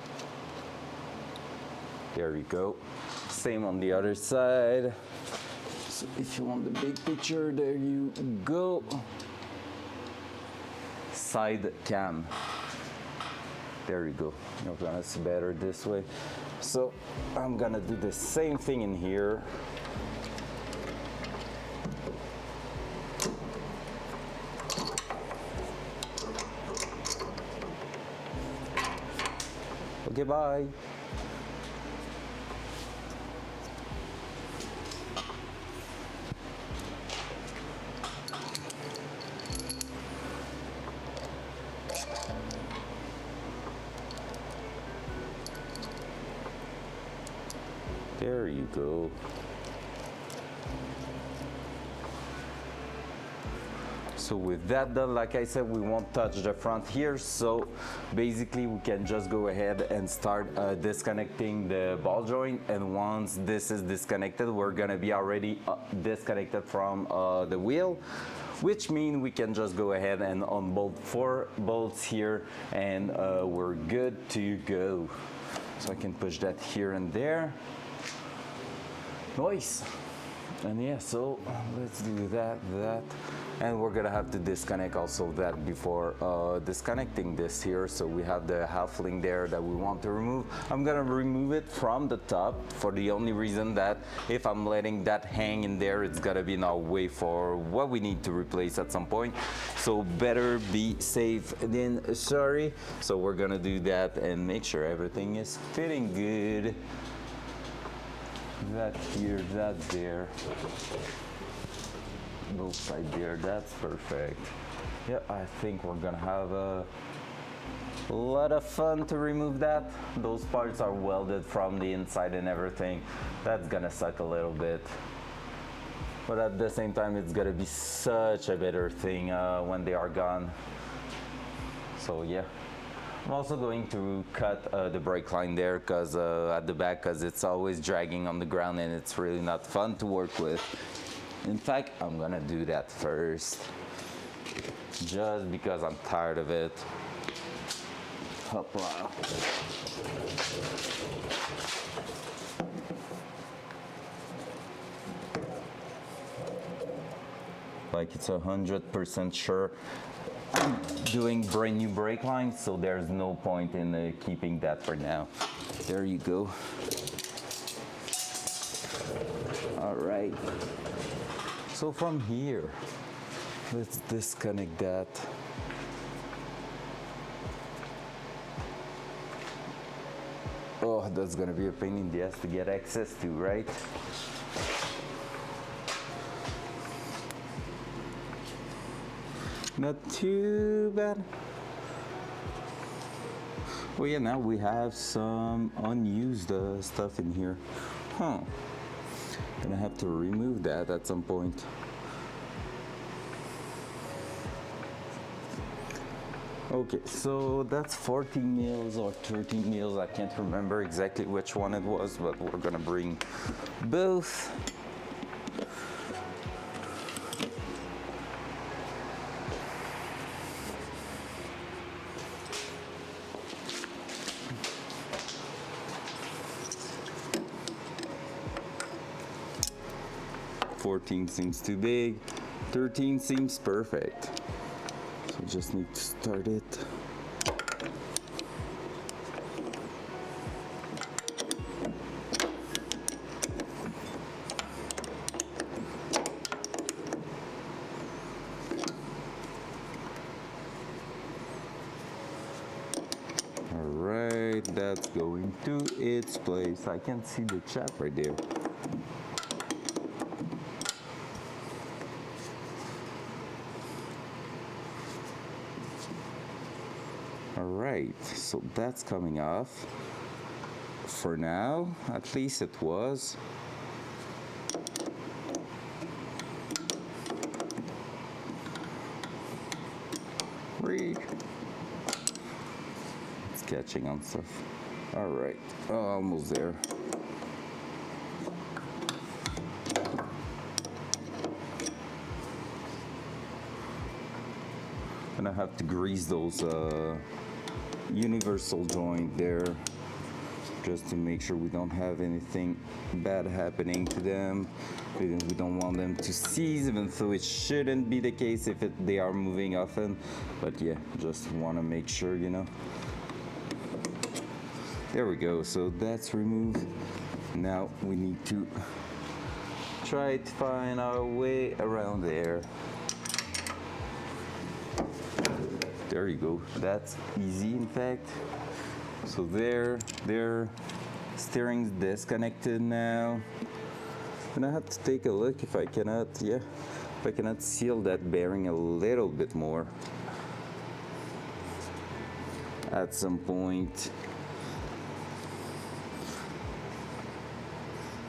There you go. Same on the other side. So if you want the big picture, there you go. Side cam. There you go. You're gonna see better this way. So I'm gonna do the same thing in here. Okay, bye. There you go. So with that done, like I said, we won't touch the front here. So basically we can just go ahead and start disconnecting the ball joint. And once this is disconnected, we're gonna be already disconnected from the wheel, which means we can just go ahead and unbolt 4 bolts here and we're good to go. So I can push that here and there. Nice. And yeah, so let's do that. And we're gonna have to disconnect also that before disconnecting this here. So we have the half link there that we want to remove. I'm gonna remove it from the top for the only reason that if I'm letting that hang in there, it's gonna be in our way for what we need to replace at some point. So better be safe than sorry. So we're gonna do that and make sure everything is fitting good. That here, that there. Both side there, that's perfect. Yeah, I think we're gonna have a lot of fun to remove that. Those parts are welded from the inside and everything. That's gonna suck a little bit. But at the same time, it's gonna be such a better thing when they are gone. So yeah. I'm also going to cut the brake line there because at the back, because it's always dragging on the ground and it's really not fun to work with. In fact, I'm gonna do that first, just because I'm tired of it. Hopla. Like it's 100% sure I'm doing brand new brake lines, so there's no point in keeping that for now. There you go. All right. So from here, let's disconnect that. Oh, that's gonna be a pain in the ass to get access to, right? Not too bad. Oh yeah, now we have some unused stuff in here. Huh. Gonna have to remove that at some point. Okay, so that's 14 mils or 13 mils. I can't remember exactly which one it was, but we're gonna bring both. $14 seems too big, 13 seems perfect. So just need to start it. All right, that's going to its place. I can see the chap right there. Alright, so that's coming off. For now, at least it was. It's catching on stuff. Alright, almost there. And I have to grease those universal joint there just to make sure we don't have anything bad happening to them. We don't want them to seize, even though it shouldn't be the case if they are moving often. But yeah, just want to make sure, you know. There we go, so that's removed. Now we need to try to find our way around there. There you go, that's easy in fact. So their steering's disconnected now. And I have to take a look if I cannot, if I cannot seal that bearing a little bit more at some point.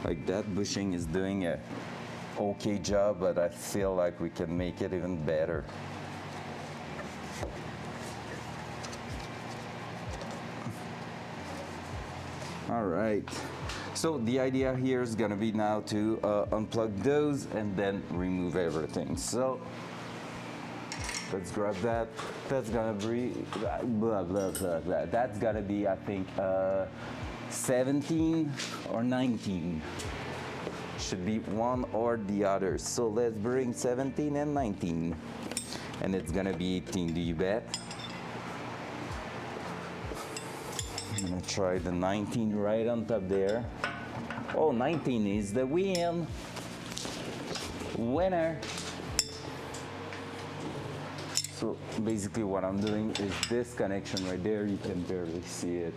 Like that bushing is doing a okay job, but I feel like we can make it even better. All right, so the idea here is gonna be now to unplug those and then remove everything. So let's grab that. That's gonna be blah blah blah blah. That's gonna be, I think, 17 or 19. Should be one or the other. So let's bring 17 and 19, and it's gonna be 18. Do you bet? I'm gonna try the 19 right on top there. Oh, 19 is the win. Winner. So basically what I'm doing is this connection right there, you can barely see it,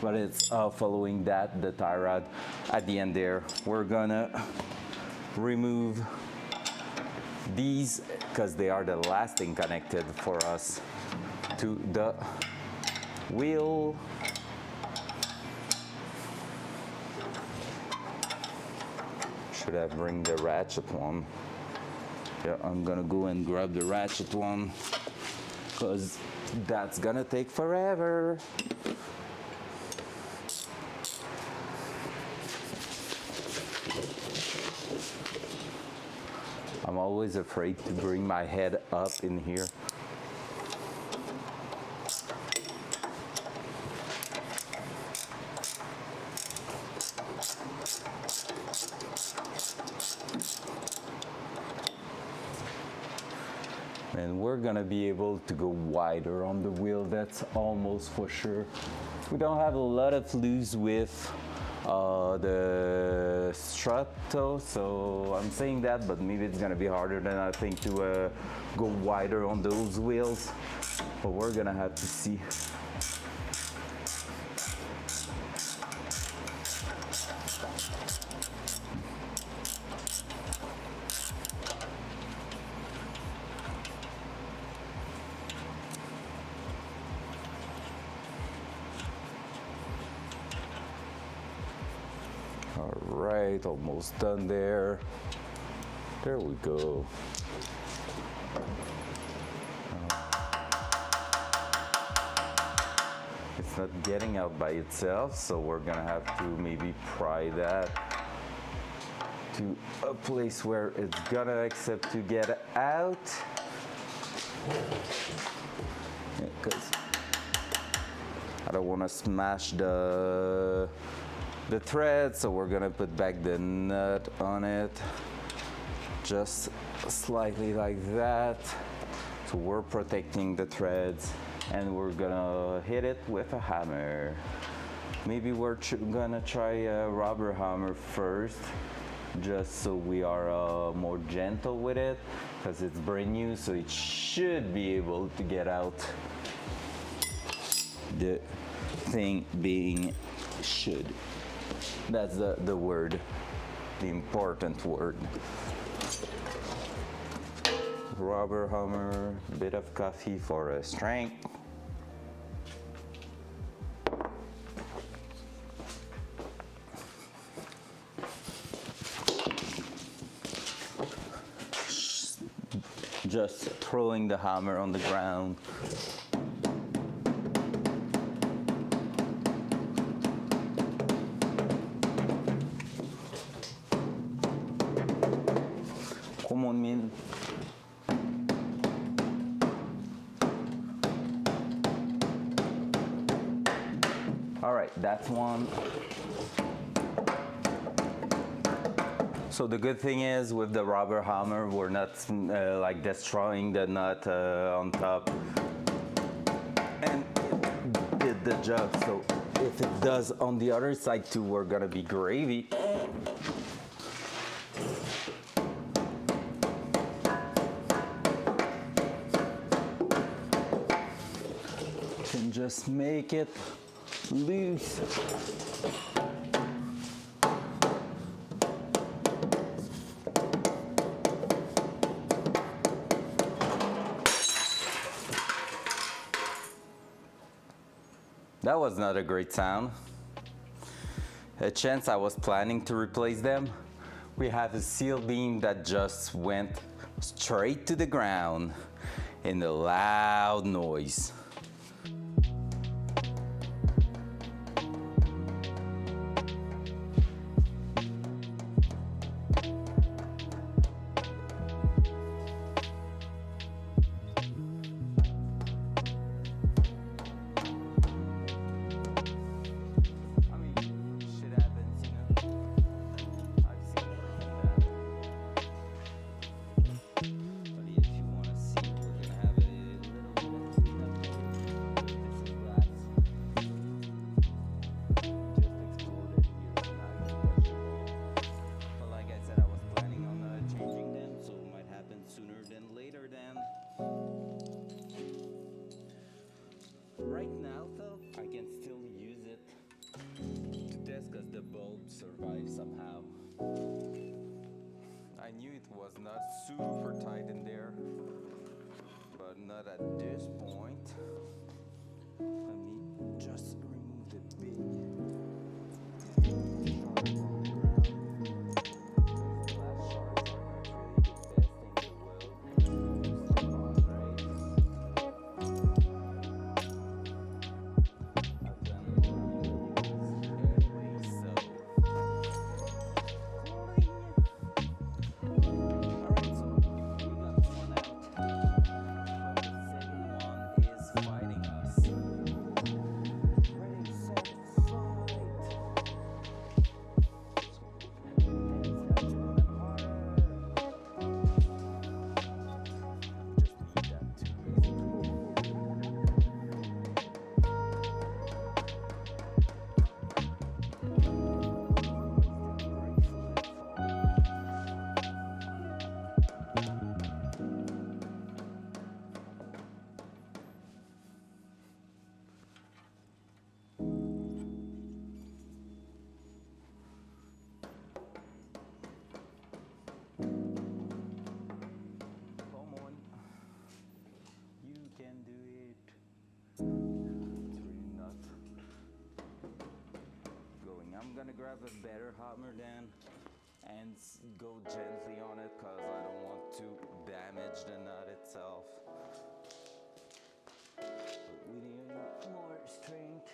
but it's following that, the tie rod at the end there. We're gonna remove these because they are the last thing connected for us to the wheel. Should I bring the ratchet one? Yeah, I'm gonna go and grab the ratchet one because that's gonna take forever. I'm always afraid to bring my head up in here. And we're gonna be able to go wider on the wheel, that's almost for sure. We don't have a lot of loose with the strut though, so I'm saying that, but maybe it's gonna be harder than I think to go wider on those wheels, but we're gonna have to see. All right, almost done there. There we go. It's not getting out by itself, so we're gonna have to maybe pry that to a place where it's gonna accept to get out. Because I don't want to smash the thread, so we're gonna put back the nut on it just slightly like that, so we're protecting the threads, and we're gonna hit it with a hammer. Maybe we're gonna try a rubber hammer first, just so we are more gentle with it, because it's brand new, so it should be able to get out. The thing being should. That's the word, the important word. Rubber hammer, bit of coffee for a strength. Just throwing the hammer on the ground. Come on, man. All right, that's one. So the good thing is with the rubber hammer, we're not like destroying the nut on top, and it did the job. So if it does on the other side too, we're gonna be gravy. Can just make it loose. That was not a great sound. a chance I was planning to replace them, we have a steel beam that just went straight to the ground in a loud noise. Right now though, I can still use it to test because the bulb survived somehow. I knew it was not super tight in there, but not at this point. Let me just remove the big shards on the ground. Those glass shards are not really the best in the world to step on, right? I'm gonna grab a better hammer then and go gently on it because I don't want to damage the nut itself. But we need more strength.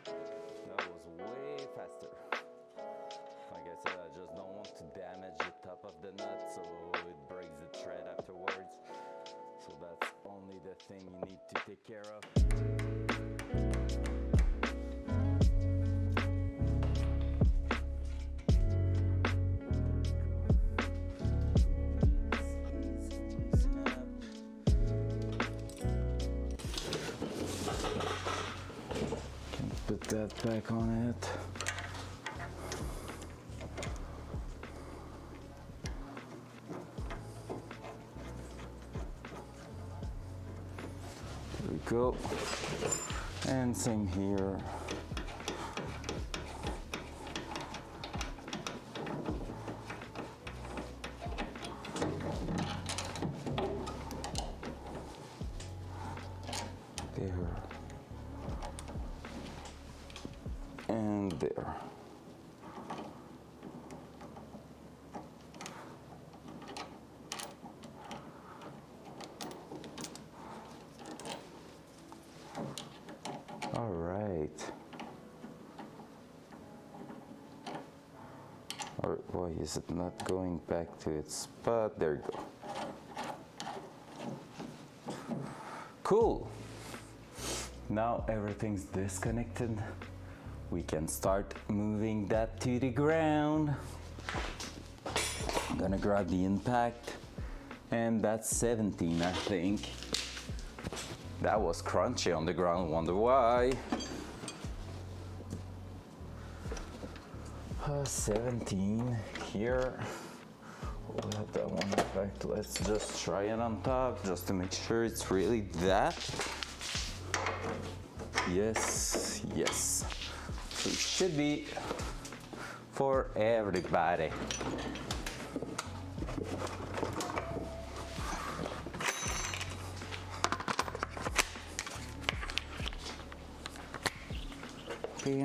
That was way faster. Like I said, I just don't want to damage the top of the nut so it breaks the thread afterwards. So that's only the thing you need to take care of. Put that back on it. There we go. And same here. There. And there. All right. Or why is it not going back to its spot? There you go. Cool. Now everything's disconnected. We can start moving that to the ground. I'm gonna grab the impact, and that's 17, I think. That was crunchy on the ground, wonder why. 17 here. We'll have that one back. Let's just try it on top just to make sure it's really that. Yes, yes. So it should be for everybody. Okay,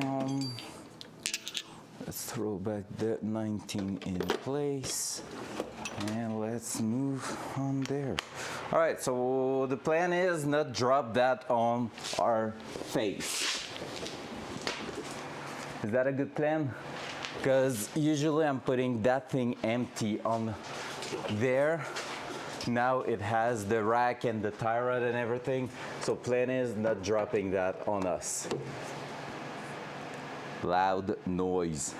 let's throw back the 19 in place and let's move on there. All right, so the plan is not drop that on our face. Is that a good plan? Because usually I'm putting that thing empty on there. Now it has the rack and the tie rod and everything. So plan is not dropping that on us. Loud noise.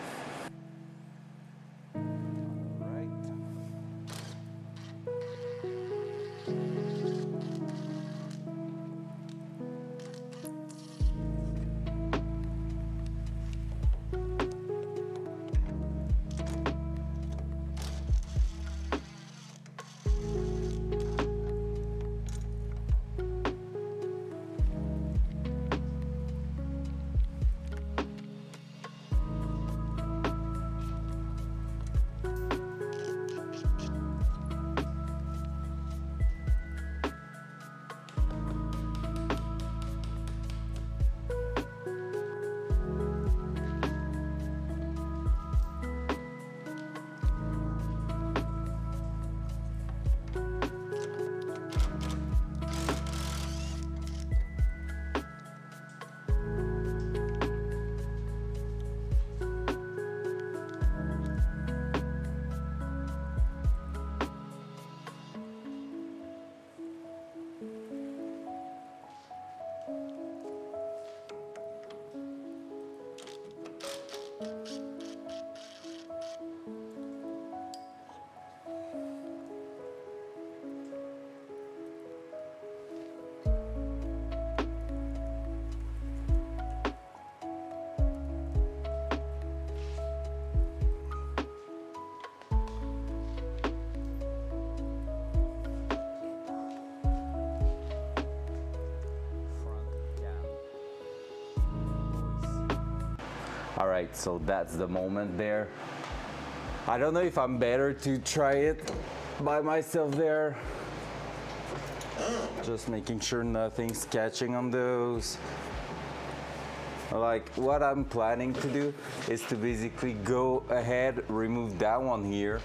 All right, so that's the moment there. I don't know if I'm better to try it by myself there. Just making sure nothing's catching on those. Like what I'm planning to do is to basically go ahead, remove that one here,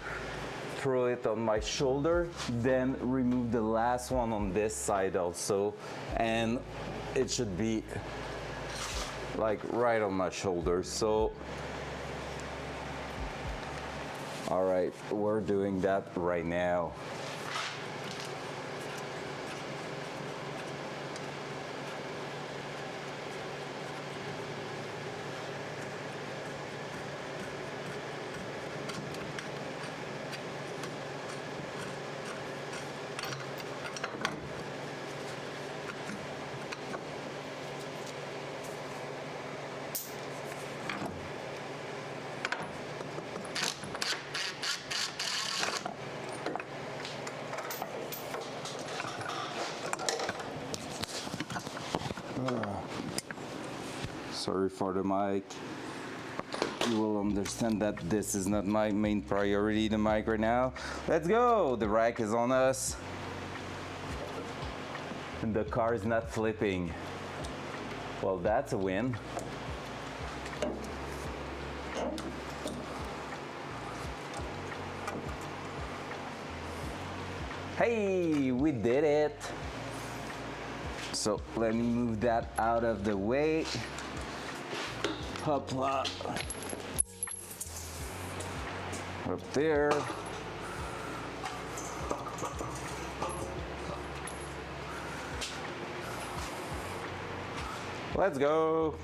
throw it on my shoulder, then remove the last one on this side also, and it should be like right on my shoulder. So all right, we're doing that right now. Sorry for the mic. You will understand that this is not my main priority, the mic right now. Let's go! The rack is on us. And the car is not flipping. Well, that's a win. Hey, we did it! So let me move that out of the way. Hopla. Up there. Let's go.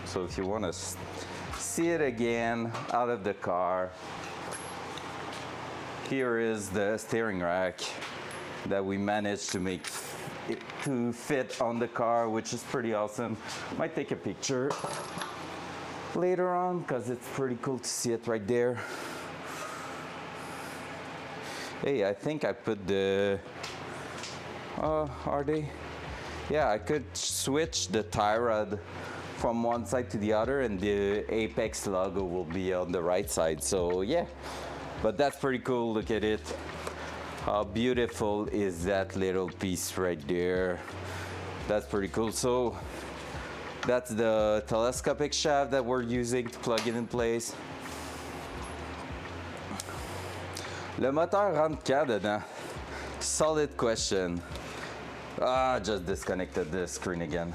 So if you want to see it again out of the car, here is the steering rack that we managed to make it to fit on the car, which is pretty awesome. Might take a picture later on because it's pretty cool to see it right there. Hey, I think I put the are they? Yeah, I could switch the tie rod from one side to the other and the Apex logo will be on the right side. So yeah, but that's pretty cool. Look at it. How beautiful is that little piece right there? That's pretty cool. So That's the telescopic shaft that we're using to plug it in place. Le moteur rentre quand dedans? Solid question. Ah, just disconnected the screen again.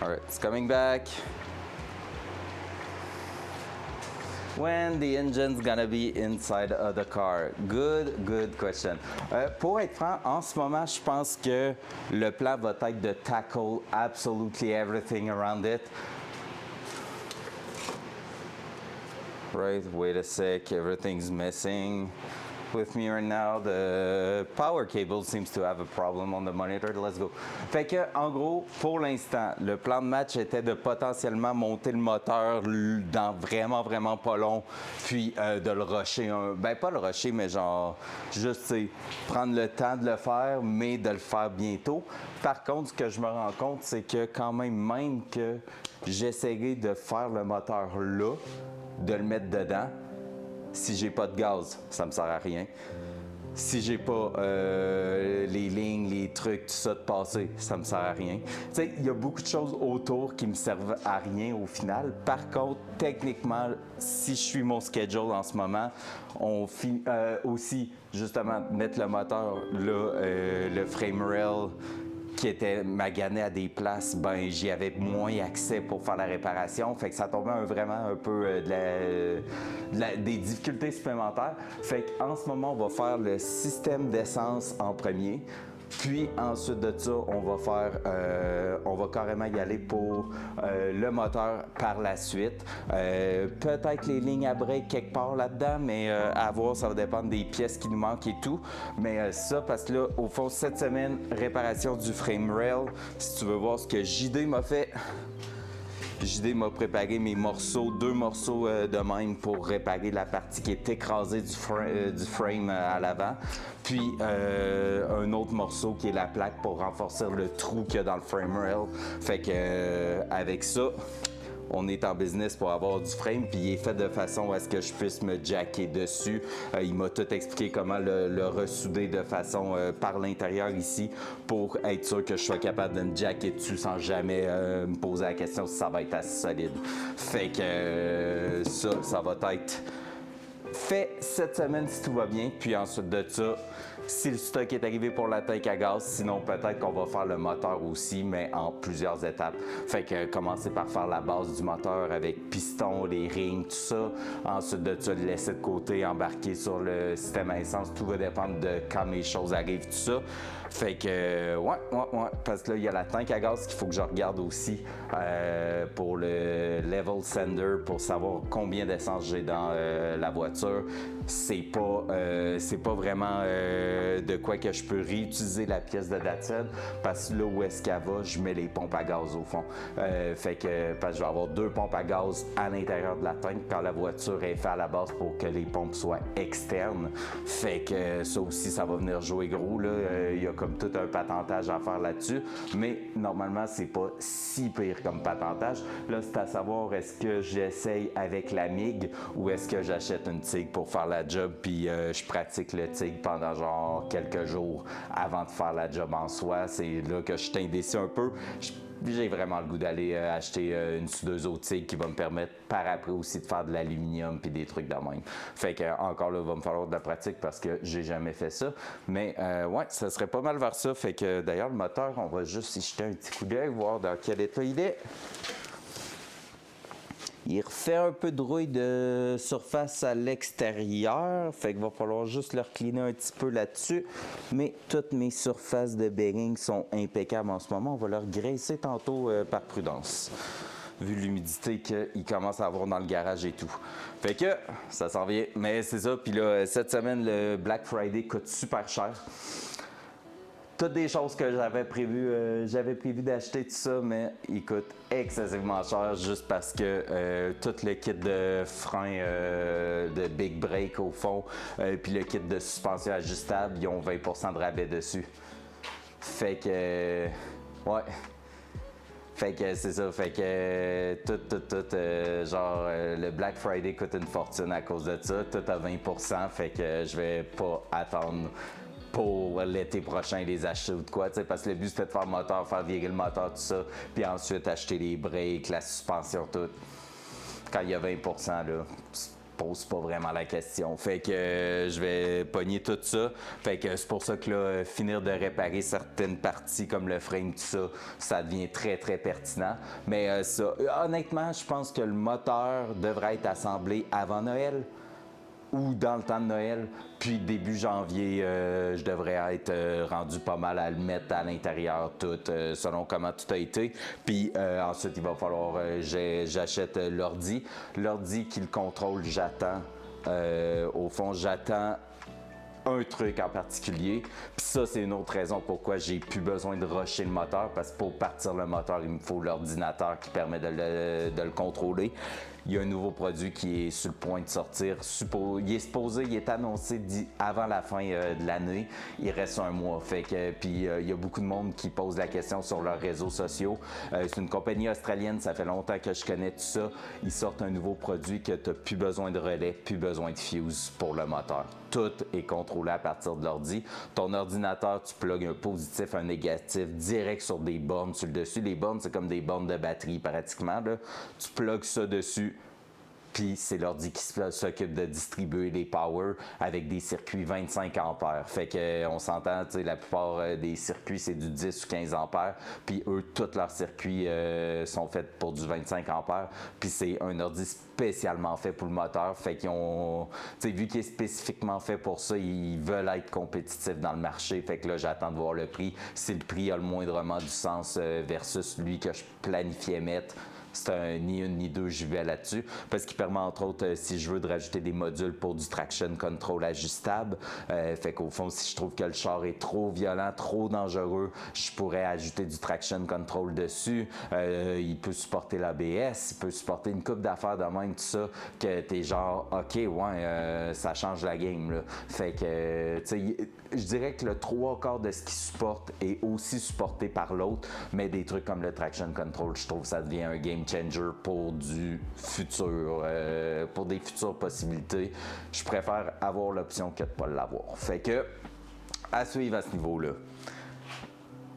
All right, it's coming back. When the engine's gonna be inside of the car? Good question. Pour être franc, en ce moment, je pense que le plan va être de tackle absolutely everything around it. Right, wait a sec, everything's messing with me right now. The power cable seems to have a problem on the monitor. Let's go. Fait que, en gros, pour l'instant, le plan de match était de potentiellement monter le moteur dans vraiment pas long, puis de le rusher. Ben, pas le rusher, mais genre, juste, prendre le temps de le faire, mais de le faire bientôt. Par contre, ce que je me rends compte, c'est que quand même que j'essaierai de faire le moteur là, de le mettre dedans, si j'ai pas de gaz, ça me sert à rien. Si j'ai pas les lignes, les trucs, tout ça de passer, ça me sert à rien. Tu sais, il y a beaucoup de choses autour qui me servent à rien au final. Par contre, techniquement, si je suis mon schedule en ce moment, on finit aussi justement mettre le moteur là, le framerail qui était magané à des places, ben j'y avais moins accès pour faire la réparation. Fait que ça tombait vraiment un peu des difficultés supplémentaires. Fait qu'en ce moment, on va faire le système d'essence en premier. Puis ensuite de ça, on va carrément y aller pour le moteur par la suite. Peut-être les lignes à break quelque part là-dedans, mais à voir, ça va dépendre des pièces qui nous manquent et tout. Mais ça, parce que là, au fond, cette semaine, réparation du framerail. Si tu veux voir ce que JD m'a fait, JD m'a préparé mes morceaux, 2 morceaux de même pour réparer la partie qui est écrasée du frame à l'avant. Puis un autre morceau qui est la plaque pour renforcer le trou qu'il y a dans le framerail. Fait que avec ça, on est en business pour avoir du frame, puis il est fait de façon à ce que je puisse me jacker dessus. Il m'a tout expliqué comment le ressouder de façon par l'intérieur ici pour être sûr que je sois capable de me jacker dessus sans jamais me poser la question si ça va être assez solide. Fait que ça va être fait cette semaine si tout va bien, puis ensuite de ça, si le stock est arrivé pour la tank à gaz, sinon peut-être qu'on va faire le moteur aussi, mais en plusieurs étapes. Fait que commencer par faire la base du moteur avec piston, les rings, tout ça. Ensuite de ça, le laisser de côté, embarquer sur le système à essence. Tout va dépendre de quand mes choses arrivent, tout ça. Fait que, ouais. Parce que là, il y a la tank à gaz qu'il faut que je regarde aussi pour le level sender pour savoir combien d'essence j'ai dans la voiture. C'est pas vraiment de quoi que je peux réutiliser la pièce de Datsun parce que là où est-ce qu'elle va, je mets les pompes à gaz au fond. Fait que parce que je vais avoir 2 pompes à gaz à l'intérieur de la tank quand la voiture est faite à la base pour que les pompes soient externes. Fait que ça aussi, ça va venir jouer gros là. Il y a comme tout un patentage à faire là-dessus, mais normalement c'est pas si pire comme patentage. Là, c'est à savoir est-ce que j'essaye avec la MIG ou est-ce que j'achète une TIG pour faire la job puis je pratique le TIG pendant genre quelques jours avant de faire la job en soi. C'est là que je suis indécis un peu. J'ai vraiment le goût d'aller acheter une soudeuse au TIG qui va me permettre par après aussi de faire de l'aluminium puis des trucs de même. Fait que encore là, il va me falloir de la pratique parce que j'ai jamais fait ça. Mais ouais, ça serait pas mal vers ça. Fait que d'ailleurs, le moteur, on va juste y jeter un petit coup d'œil, voir dans quel état il est. Il refait un peu de rouille de surface à l'extérieur, fait qu'il va falloir juste le recliner un petit peu là-dessus. Mais toutes mes surfaces de bearing sont impeccables en ce moment. On va leur graisser tantôt par prudence, vu l'humidité qu'il commence à avoir dans le garage et tout. Fait que ça s'en vient, mais c'est ça. Puis là, cette semaine, le Black Friday coûte super cher. Toutes des choses que j'avais prévu d'acheter tout ça, mais il coûte excessivement cher juste parce que tout le kit de frein de Big Brake au fond, puis le kit de suspension ajustable, ils ont 20% de rabais dessus. Fait que ouais. Fait que c'est ça, fait que tout, genre le Black Friday coûte une fortune à cause de ça, tout à 20%, fait que je vais pas attendre pour l'été prochain les acheter ou de quoi, parce que le but c'était de faire le moteur, faire virer le moteur, tout ça, puis ensuite acheter les breaks, la suspension, tout. Quand il y a 20%, là, pose pas vraiment la question. Fait que je vais pogner tout ça. Fait que c'est pour ça que là, finir de réparer certaines parties comme le frame, tout ça, ça devient très très pertinent. Mais ça, honnêtement, je pense que le moteur devrait être assemblé avant Noël ou dans le temps de Noël, puis début janvier, je devrais être rendu pas mal à le mettre à l'intérieur tout, selon comment tout a été. Puis ensuite, il va falloir, j'achète l'ordi. L'ordi qui le contrôle, j'attends. Au fond, j'attends un truc en particulier. Puis ça, c'est une autre raison pourquoi j'ai plus besoin de rusher le moteur, parce que pour partir le moteur, il me faut l'ordinateur qui permet de le contrôler. Il y a un nouveau produit qui est sur le point de sortir. Il est annoncé avant la fin de l'année. Il reste un mois. Fait que, puis il y a beaucoup de monde qui pose la question sur leurs réseaux sociaux. C'est une compagnie australienne, ça fait longtemps que je connais tout ça. Ils sortent un nouveau produit que tu n'as plus besoin de relais, plus besoin de fuse pour le moteur. Tout est contrôlé à partir de l'ordi. Ton ordinateur, tu plugues un positif, un négatif direct sur des bornes sur le dessus. Les bornes, c'est comme des bornes de batterie pratiquement, là. Tu plugues ça dessus. Puis c'est l'ordi qui s'occupe de distribuer les power avec des circuits 25 ampères. Fait qu'on s'entend, tu sais, la plupart des circuits, c'est du 10 ou 15 ampères. Puis eux, tous leurs circuits sont faits pour du 25 ampères. Puis c'est un ordi spécialement fait pour le moteur. Fait qu'ils ont, tu sais, vu qu'il est spécifiquement fait pour ça, ils veulent être compétitifs dans le marché. Fait que là, j'attends de voir le prix. Si le prix a le moindrement du sens versus lui que je planifiais mettre, c'est un ni une ni deux, j'y vais là-dessus. Parce qu'il permet entre autres, si je veux, de rajouter des modules pour du traction control ajustable. Fait qu'au fond, si je trouve que le char est trop violent, trop dangereux, je pourrais ajouter du traction control dessus. Il peut supporter l'ABS, il peut supporter une coupe d'affaires de même, tout ça, que t'es genre, ok, ouais, ça change la game, là. Fait que, tu sais, je dirais que le 3/4 de ce qu'il supporte est aussi supporté par l'autre, mais des trucs comme le traction control, je trouve que ça devient un game changer pour du futur, pour des futures possibilités. Je préfère avoir l'option que de ne pas l'avoir. Fait que, à suivre à ce niveau-là.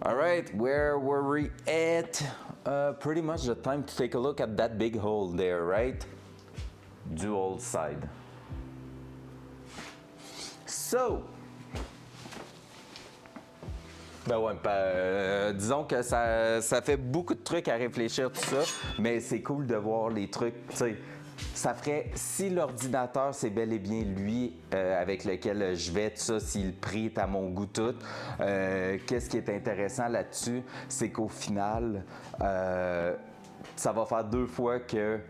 Alright, where were we at? Pretty much the time to take a look at that big hole there, right? Dual side. So, ben ouais, disons que ça fait beaucoup de trucs à réfléchir, tout ça, mais c'est cool de voir les trucs, tu sais. Ça ferait, si l'ordinateur, c'est bel et bien lui avec lequel je vais, tout ça, si le prix est à mon goût tout, qu'est-ce qui est intéressant là-dessus, c'est qu'au final, ça va faire 2 fois que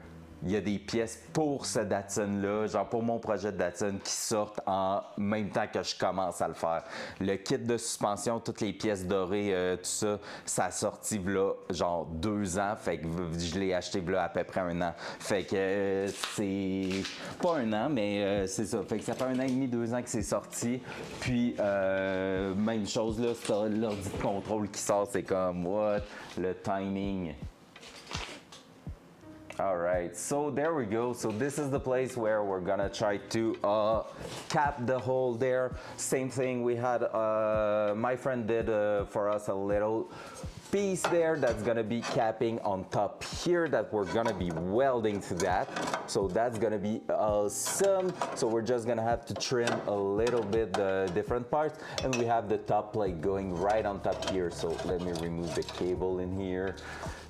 il y a des pièces pour ce Datsun-là, genre pour mon projet de Datsun, qui sortent en même temps que je commence à le faire. Le kit de suspension, toutes les pièces dorées, tout ça, ça a sorti là, genre 2 ans, fait que je l'ai acheté là à peu près 1 an. Fait que c'est pas 1 an, mais c'est ça. Fait que ça fait 1 an et demi, 2 ans que c'est sorti. Puis même chose là, c'est l'ordi de contrôle qui sort, c'est comme what, le timing. All right, so there we go. So this is the place where we're gonna try to cap the hole there. Same thing we had, my friend did for us a little piece there that's gonna be capping on top here that we're gonna be welding to that. So that's gonna be awesome. So we're just gonna have to trim a little bit the different parts, and we have the top plate going right on top here. So let me remove the cable in here.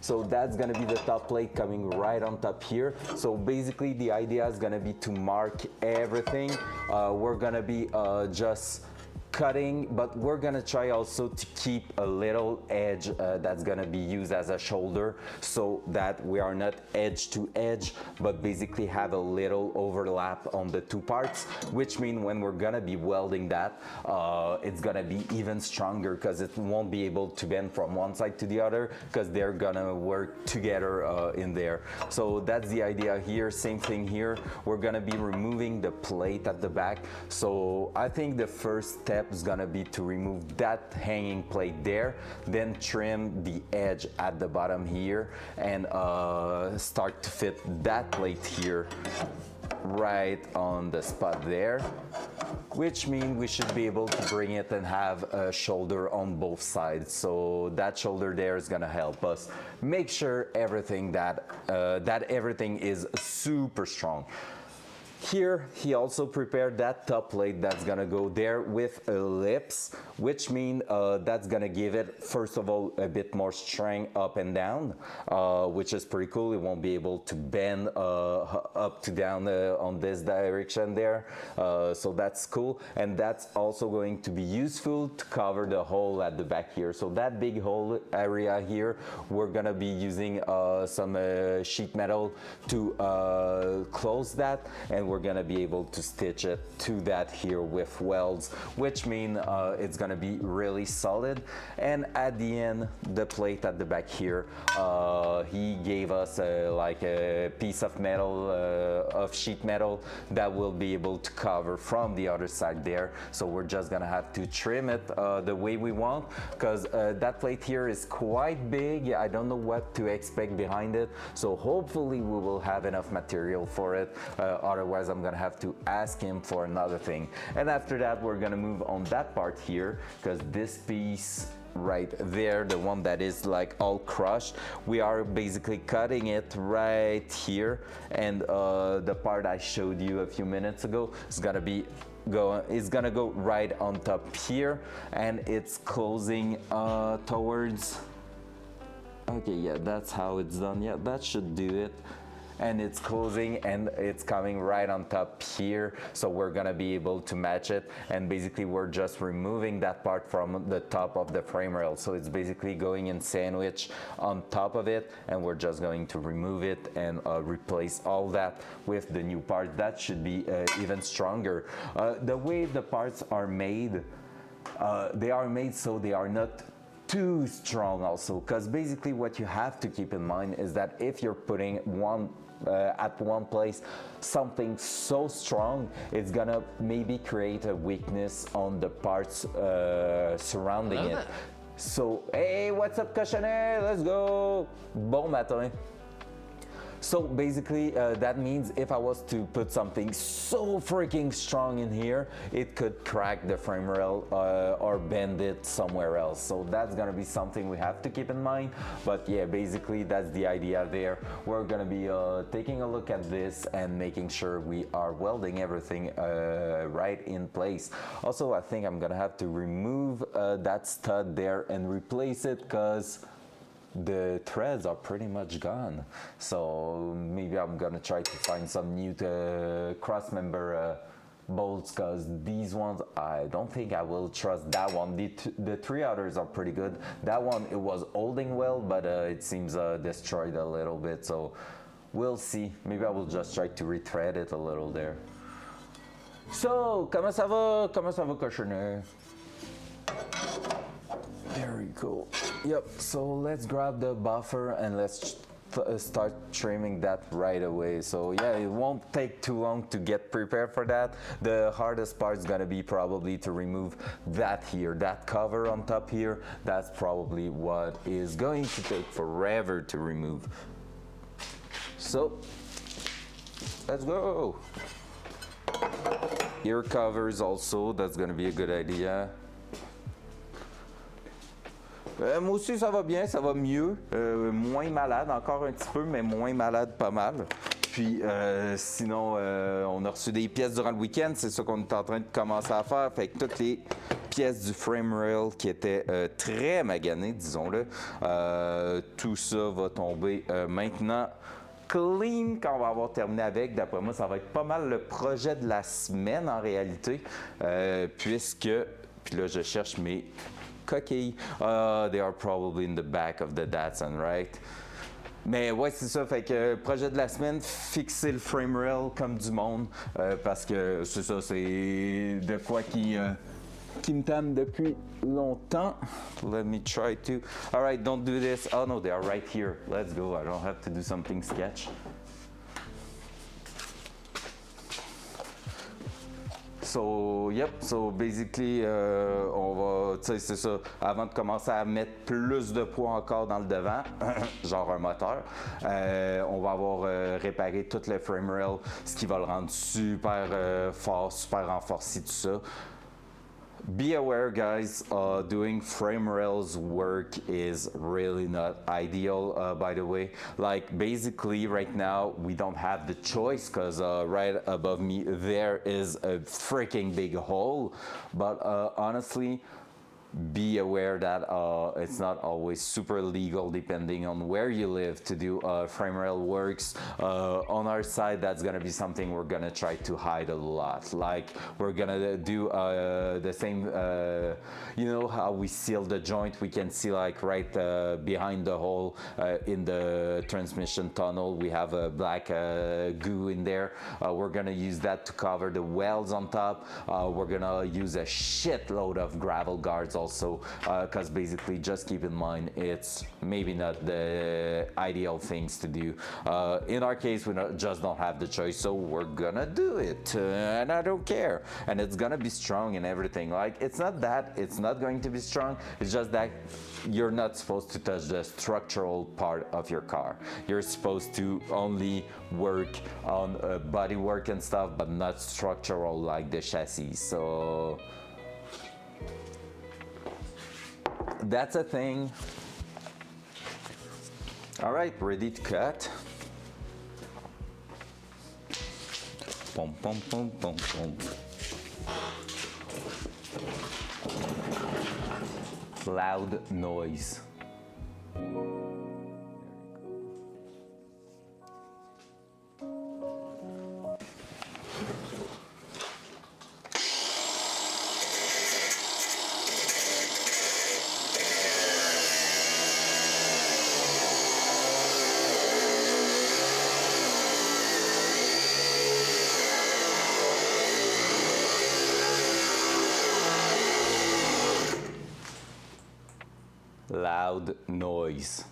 So that's gonna be the top plate coming right on top here. So basically the idea is gonna be to mark everything. We're gonna be just cutting, but we're gonna try also to keep a little edge that's gonna be used as a shoulder, so that we are not edge to edge, but basically have a little overlap on the 2 parts, which means when we're gonna be welding that, it's gonna be even stronger because it won't be able to bend from one side to the other because they're gonna work together in there. So that's the idea here. Same thing here. We're gonna be removing the plate at the back. So I think the first step is gonna be to remove that hanging plate there, then trim the edge at the bottom here, and start to fit that plate here right on the spot there. which means we should be able to bring it and have a shoulder on both sides. So that shoulder there is gonna help us make sure everything that everything is super strong. Here, he also prepared that top plate that's gonna go there with ellipse, which means that's gonna give it, first of all, a bit more strength up and down, which is pretty cool. It won't be able to bend up to down on this direction there, so that's cool. And that's also going to be useful to cover the hole at the back here. So that big hole area here, we're gonna be using some sheet metal to close that, and we're gonna be able to stitch it to that here with welds, which mean it's gonna be really solid. And at the end, the plate at the back here, he gave us like a piece of metal, of sheet metal that will be able to cover from the other side there. So we're just gonna have to trim it the way we want, because that plate here is quite big. I don't know what to expect behind it, so hopefully we will have enough material for it. Otherwise I'm gonna have to ask him for another thing. And after that, we're gonna move on that part here, because this piece right there, the one that is like all crushed, we are basically cutting it right here. And the part I showed you a few minutes ago is gonna go right on top here, and it's closing towards, okay, yeah, that's how it's done. Yeah, that should do it. And it's closing and it's coming right on top here, so we're gonna be able to match it. And basically we're just removing that part from the top of the frame rail, so it's basically going in sandwich on top of it, and we're just going to remove it and replace all that with the new part that should be even stronger. The way the parts are made, they are made so they are not too strong also, because basically what you have to keep in mind is that if you're putting one at one place something so strong, it's gonna maybe create a weakness on the parts surrounding it. So hey, what's up cochonnet, let's go, bon matin. So basically that means if I was to put something so freaking strong in here, it could crack the frame rail or bend it somewhere else. So that's gonna be something we have to keep in mind. But yeah, basically that's the idea there. We're gonna be taking a look at this and making sure we are welding everything right in place. Also, I think I'm gonna have to remove that stud there and replace it, because the threads are pretty much gone. So maybe I'm gonna try to find some new cross member bolts, because these ones, I don't think I will trust that one. The three others are pretty good. That one, it was holding well, but it seems destroyed a little bit, so we'll see. Maybe I will just try to rethread it a little there. So, comment ça va? Comment ça va, cochonnet? Very cool. Yep, so let's grab the buffer and let's start trimming that right away. So yeah, it won't take too long to get prepared for that. The hardest part is gonna be probably to remove that here, that cover on top here. That's probably what is going to take forever to remove. So let's go. Ear covers also, that's gonna be a good idea. Moi aussi ça va bien, ça va mieux, moins malade encore un petit peu, mais moins malade pas mal. Puis sinon on a reçu des pièces durant le week-end, c'est ça qu'on est en train de commencer à faire. Fait que toutes les pièces du frame rail qui étaient très maganées, disons-le, tout ça va tomber maintenant clean quand on va avoir terminé avec. D'après moi, ça va être pas mal le projet de la semaine en réalité, puisque, puis là je cherche mes coquilles. They are probably in the back of the Datsun, right? Mais ouais, c'est ça. Fait que projet de la semaine, fixer le frame rail comme du monde, parce que c'est ça, c'est de quoi qui me tame depuis longtemps. Let me try to. All right, don't do this. Oh no, they are right here. Let's go. I don't have to do something sketch. So, yep, so basically, on va, tu sais, c'est ça, avant de commencer à mettre plus de poids encore dans le devant, genre un moteur, on va avoir réparé tout le frame rail, ce qui va le rendre super fort, super renforcé, tout ça. Be aware, guys, doing frame rails work is really not ideal, by the way. Like, basically, right now, we don't have the choice because right above me, there is a freaking big hole. But honestly, be aware that it's not always super legal depending on where you live to do frame rail works. On our side, that's gonna be something we're gonna try to hide a lot. Like, we're gonna do the same, you know how we seal the joint, we can see like right behind the hole in the transmission tunnel, we have a black goo in there. We're gonna use that to cover the welds on top. We're gonna use a shitload of gravel guards also, because basically, just keep in mind, it's maybe not the ideal things to do. In our case, we just don't have the choice, so we're gonna do it, and I don't care. And it's gonna be strong and everything. Like, it's not that it's not going to be strong, it's just that you're not supposed to touch the structural part of your car. You're supposed to only work on body work and stuff, but not structural like the chassis. So that's a thing. All right, ready to cut. Boom, boom, boom, boom, boom. Loud noise. Loud noise.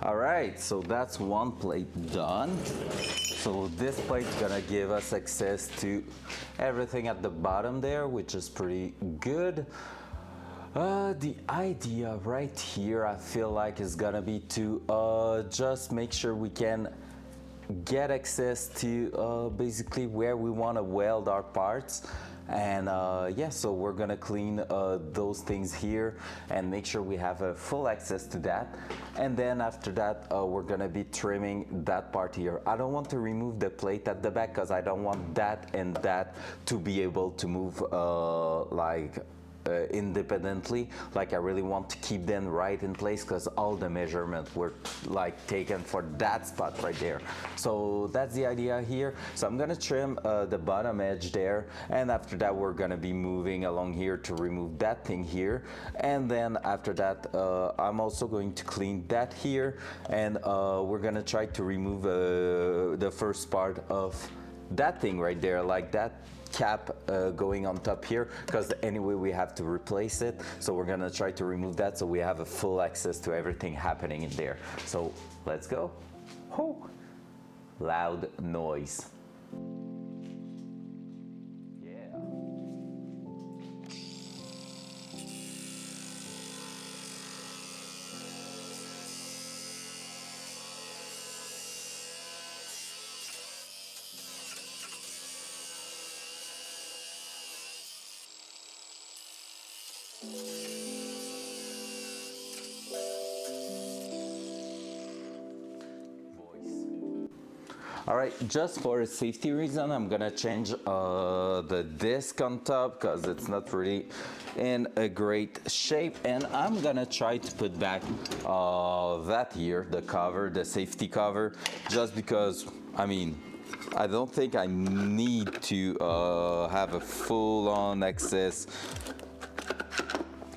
All right, so that's one plate done. So this plate's gonna give us access to everything at the bottom there, which is pretty good. The idea right here, I feel like, is gonna be to just make sure we can get access to basically where we want to weld our parts. And yeah, so we're gonna clean those things here and make sure we have full access to that. And then after that, we're gonna be trimming that part here. I don't want to remove the plate at the back because I don't want that and that to be able to move independently. Like, I really want to keep them right in place because all the measurements were like taken for that spot right there. So that's the idea here. So I'm gonna trim the bottom edge there, and after that we're gonna be moving along here to remove that thing here. And then after that I'm also going to clean that here, and we're gonna try to remove the first part of that thing right there, like that cap going on top here, because anyway we have to replace it. So we're gonna try to remove that so we have a full access to everything happening in there. So let's go. Whew. Loud noise. Yeah. All right, just for a safety reason, I'm gonna change the disc on top because it's not really in a great shape, and I'm gonna try to put back that here, the cover, the safety cover, just because, I mean, I don't think I need to have a full-on access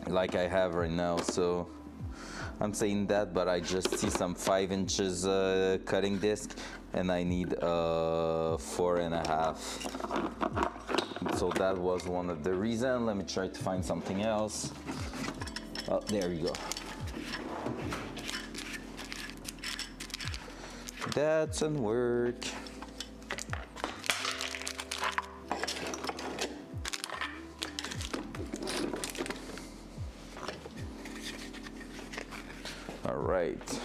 like I have right now. So I'm saying that, but I just see some 5 inches cutting disc, and I need 4.5. So that was one of the reasons. Let me try to find something else. Oh, there you go. That doesn't work. All right.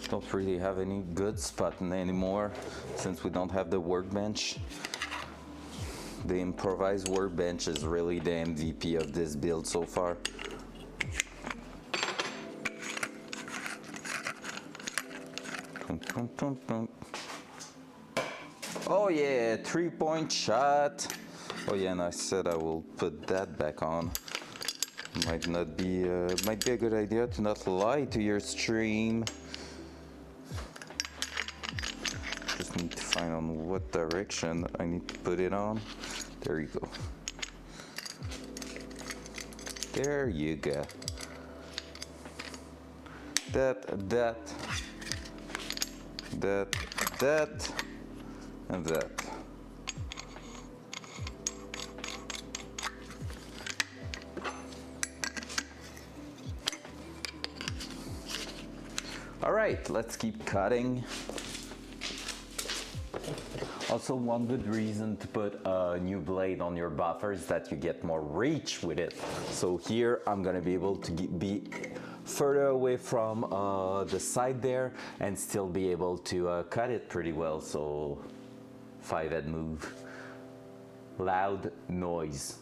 Don't really have any good spot anymore since we don't have the workbench. The improvised workbench is really the MVP of this build so far. Oh yeah, 3-point shot. Oh yeah, and I said I will put that back on. Might be a good idea to not lie to your stream. Just need to find on what direction I need to put it on. There you go. There you go. That, and that. All right, let's keep cutting. Also, one good reason to put a new blade on your buffer is that you get more reach with it. So here I'm gonna be able to be further away from the side there and still be able to cut it pretty well. So 5-head move, loud noise.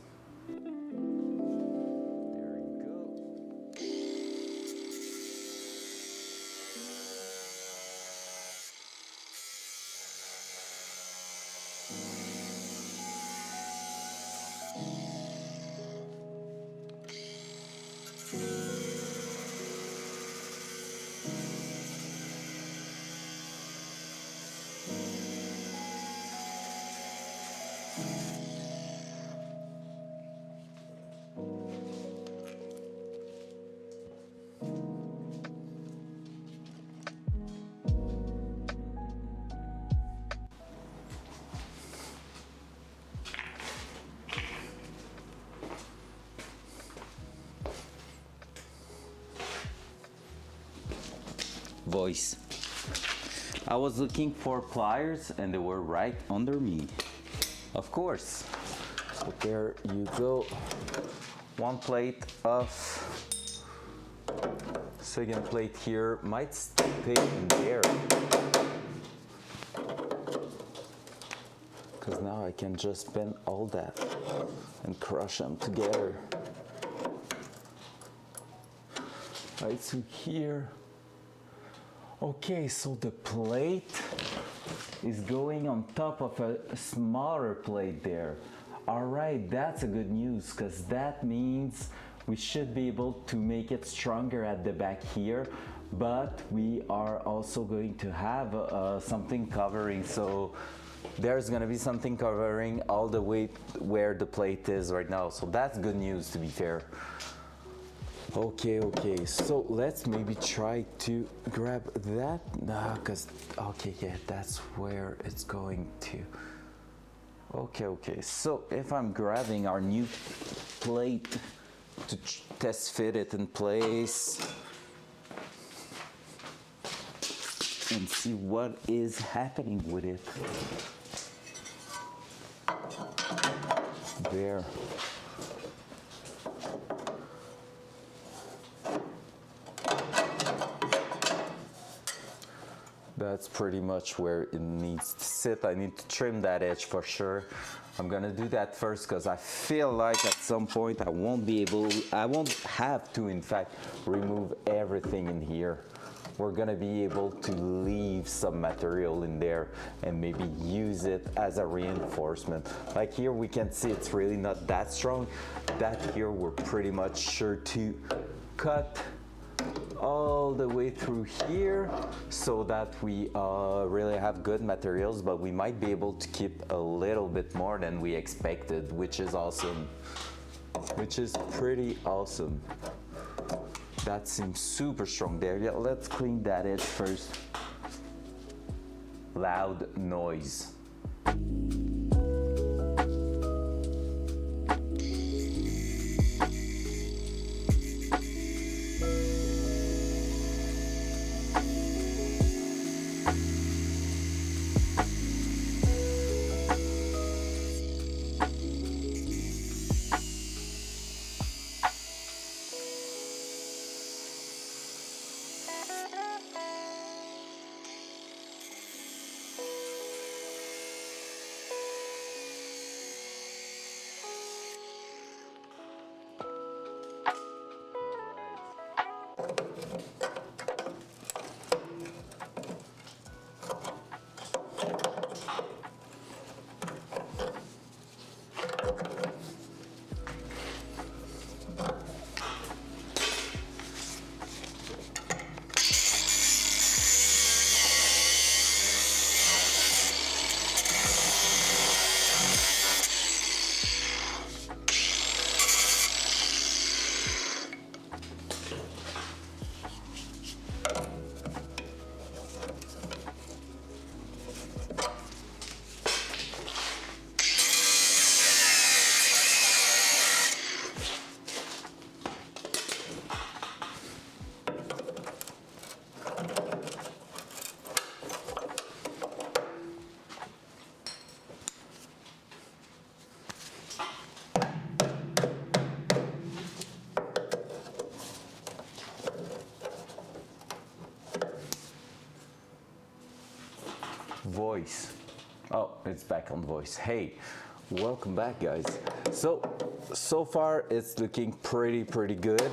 Voice. I was looking for pliers and they were right under me. Of course. So there you go. One plate off. Second plate here might stay in there. Because now I can just bend all that and crush them together. Right, so here. Okay, so the plate is going on top of a smaller plate there. All right, that's a good news because that means we should be able to make it stronger at the back here, but we are also going to have something covering. So there's gonna be something covering all the way where the plate is right now. So that's good news, to be fair. Okay, so let's maybe try to grab that. Nah, because, okay, yeah, that's where it's going to. Okay, so if I'm grabbing our new plate to test fit it in place and see what is happening with it. There. That's pretty much where it needs to sit. I need to trim that edge for sure. I'm gonna do that first because I feel like at some point I won't have to, in fact, remove everything in here. we're gonna be able to leave some material in there and maybe use it as a reinforcement. Like here we can see it's really not that strong. That here we're pretty much sure to cut all the way through here so that we really have good materials, but we might be able to keep a little bit more than we expected, which is awesome, which is pretty awesome. That seems super strong there. Yeah, let's clean that edge first. Loud noise. Voice. Oh, it's back on voice. Hey, welcome back, guys. So far it's looking pretty good.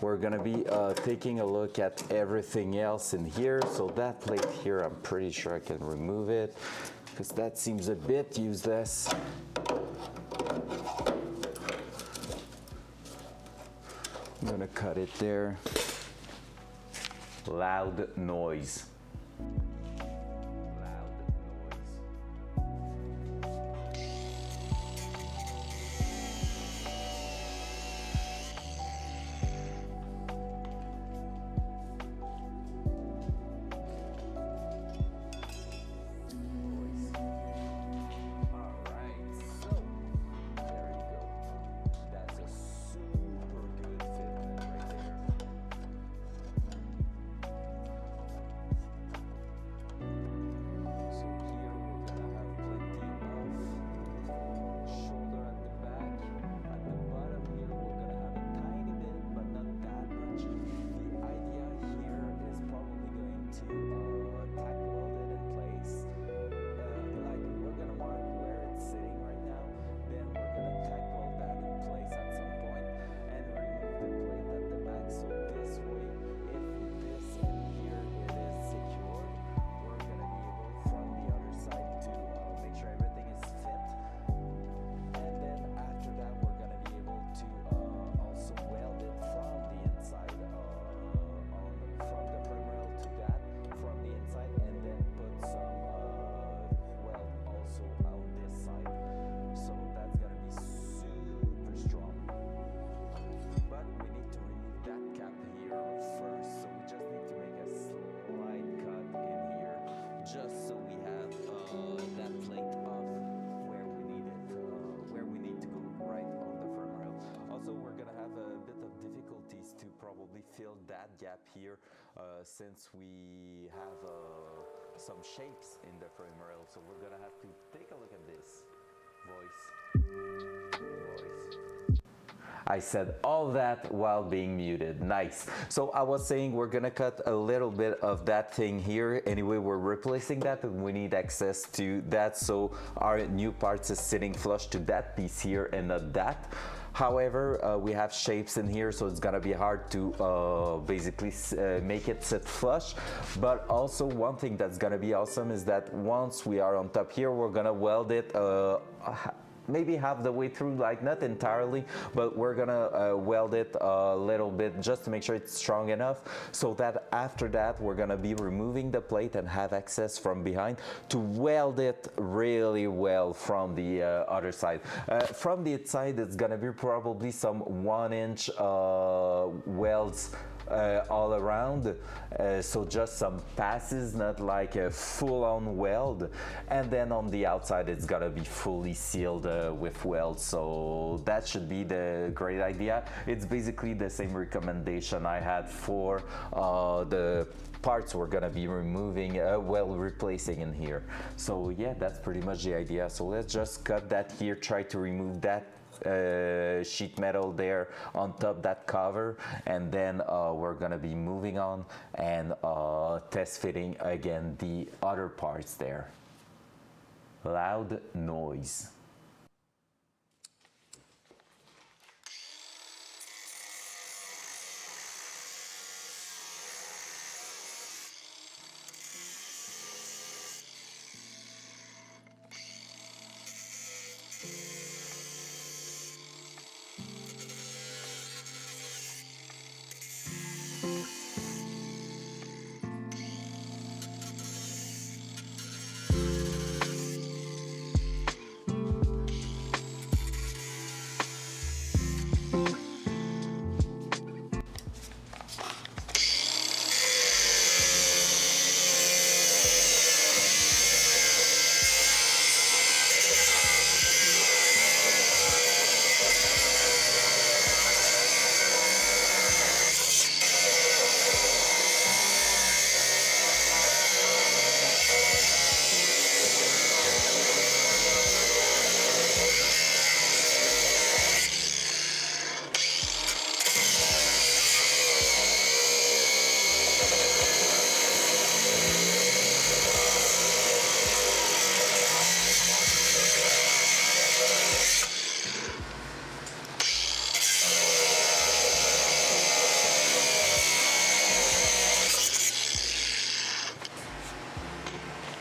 We're gonna be taking a look at everything else in here. So that plate here, I'm pretty sure I can remove it because that seems a bit useless. I'm gonna cut it there. Loud noise. Fill that gap here since we have some shapes in the frame rail, so we're gonna have to take a look at this. Voice. I said all that while being muted. Nice. So I was saying we're gonna cut a little bit of that thing here. Anyway, we're replacing that and we need access to that, so our new parts is sitting flush to that piece here and not that. However, we have shapes in here, so it's gonna be hard to basically make it sit flush. But also one thing that's gonna be awesome is that once we are on top here, we're gonna weld it maybe half the way through, like not entirely, but we're gonna weld it a little bit just to make sure it's strong enough, so that after that we're gonna be removing the plate and have access from behind to weld it really well from the other side. From the inside, it's gonna be probably some 1-inch welds all around, so just some passes, not like a full-on weld, and then on the outside it's gonna be fully sealed with welds, so that should be the great idea. It's basically the same recommendation I had for the parts we're gonna be removing, replacing in here. So yeah, that's pretty much the idea. So let's just cut that here, try to remove that sheet metal there on top, that cover, and then we're gonna be moving on and test fitting again the other parts there. Loud noise.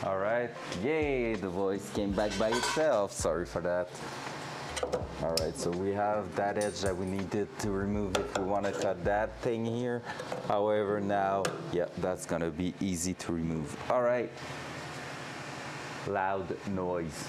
All right, yay, the voice came back by itself. Sorry for that. All right, so we have that edge that we needed to remove if we want to cut that thing here. However, now, yeah, that's gonna be easy to remove. All right, loud noise.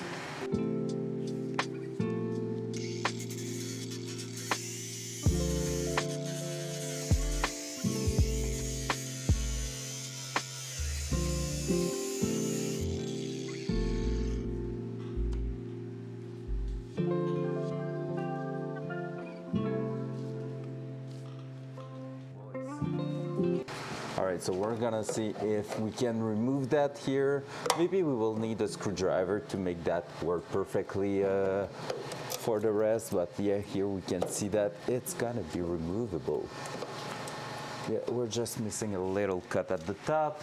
All right, so we're gonna see if we can remove that here. Maybe we will need a screwdriver to make that work perfectly for the rest, but yeah, here we can see that it's gonna be removable. Yeah, we're just missing a little cut at the top.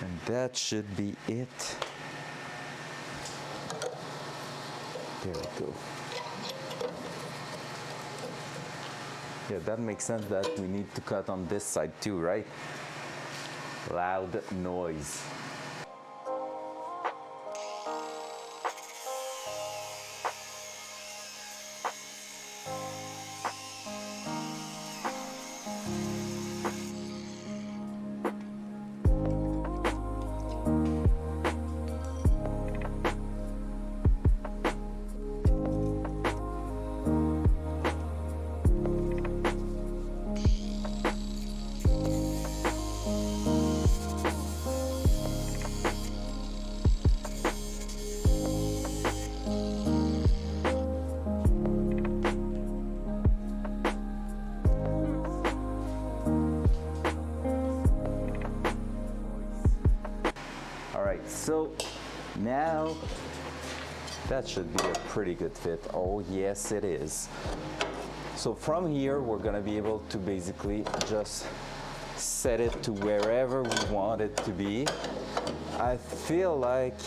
And that should be it. There we go. Yeah, that makes sense that we need to cut on this side too, right? Loud noise. So now that should be a pretty good fit. Oh yes, it is. So from here we're gonna be able to basically just set it to wherever we want it to be. I feel like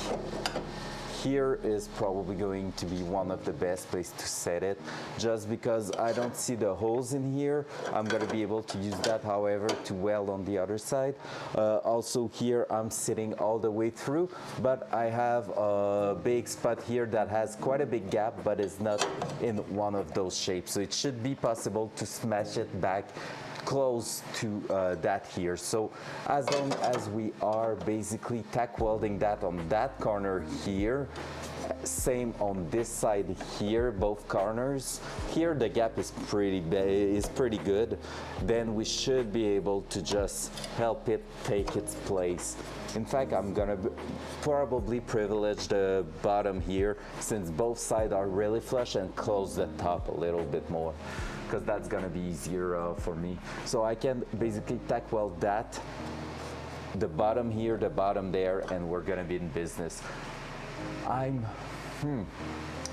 here is probably going to be one of the best places to set it, just because I don't see the holes in here. I'm gonna be able to use that, however, to weld on the other side. Also here, I'm sitting all the way through, but I have a big spot here that has quite a big gap, but it's not in one of those shapes. So it should be possible to smash it back close to that here. So as long as we are basically tack welding that on that corner here, same on this side here, both corners. Here the gap is pretty good. Then we should be able to just help it take its place. In fact, I'm gonna probably privilege the bottom here, since both sides are really flush, and close the top a little bit more, because that's gonna be easier for me. So I can basically tack weld that, the bottom here, the bottom there, and we're gonna be in business.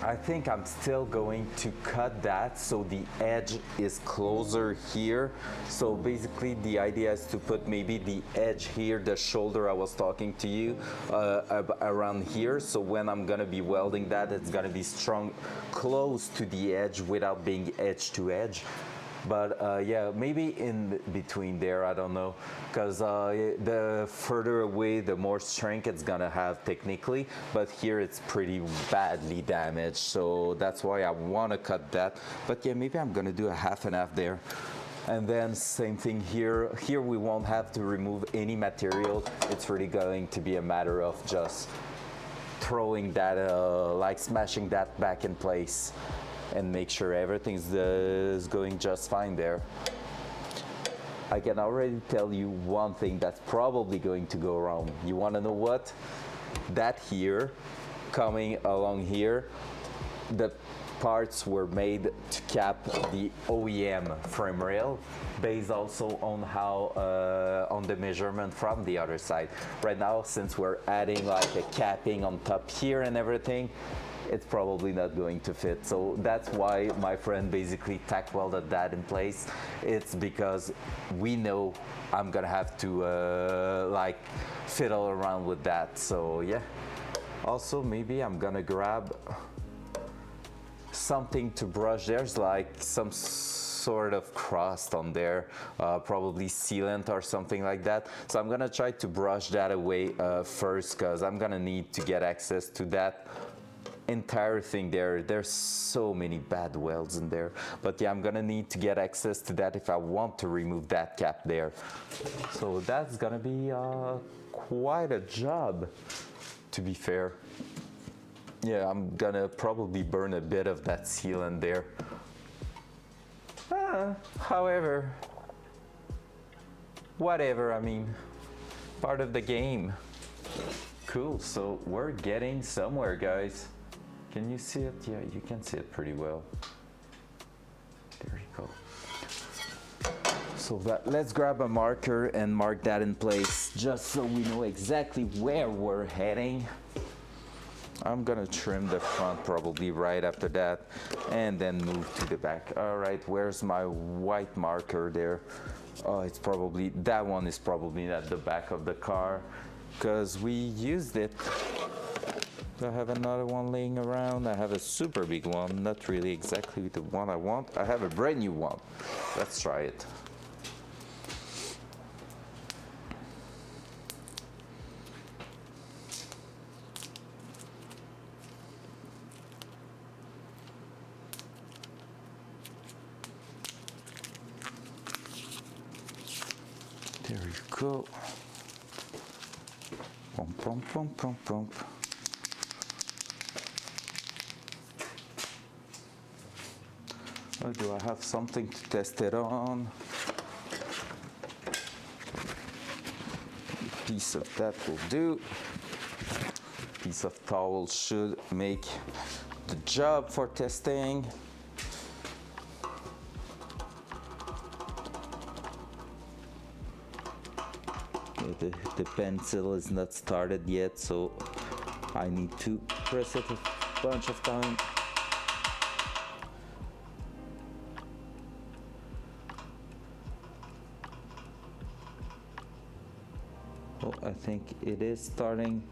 I think I'm still going to cut that so the edge is closer here. So basically the idea is to put maybe the edge here, the shoulder I was talking to you, around here. So when I'm gonna be welding that, it's gonna be strong, close to the edge without being edge to edge. But yeah, maybe in between there, I don't know, because the further away, the more strength it's gonna have technically, but here it's pretty badly damaged, so that's why I want to cut that. But yeah, maybe I'm gonna do a half and half there. And then same thing here. Here we won't have to remove any material. It's really going to be a matter of just throwing that, like smashing that back in place, and make sure everything's is going just fine there. I can already tell you one thing that's probably going to go wrong. You want to know what? That here, coming along here, the parts were made to cap the OEM frame rail, based also on how on the measurement from the other side. Right now, since we're adding like a capping on top here and everything, it's probably not going to fit. So that's why my friend basically tack welded that in place. It's because we know I'm gonna have to like fiddle around with that. So yeah. Also, maybe I'm gonna grab something to brush. There's like some sort of crust on there, probably sealant or something like that. So I'm gonna try to brush that away first, because I'm gonna need to get access to that entire thing there. There's so many bad welds in there, but yeah, I'm gonna need to get access to that if I want to remove that cap there. So that's gonna be quite a job, to be fair. Yeah, I'm gonna probably burn a bit of that sealant there. However, whatever, I mean, part of the game. Cool, so we're getting somewhere, guys. Can you see it? Yeah, you can see it pretty well. There you go. So let's grab a marker and mark that in place, just so we know exactly where we're heading. I'm gonna trim the front probably right after that, and then move to the back. All right, where's my white marker there? Oh, it's probably, that one is probably at the back of the car, because we used it. I have another one laying around. I have a super big one, not really exactly the one I want. I have a brand new one. Let's try it. There you go. Pump, pump, pump, pump, pump. Do I have something to test it on? A piece of that will do. A piece of towel should make the job for testing. The pencil is not started yet, so I need to press it a bunch of times. Oh, I think it is starting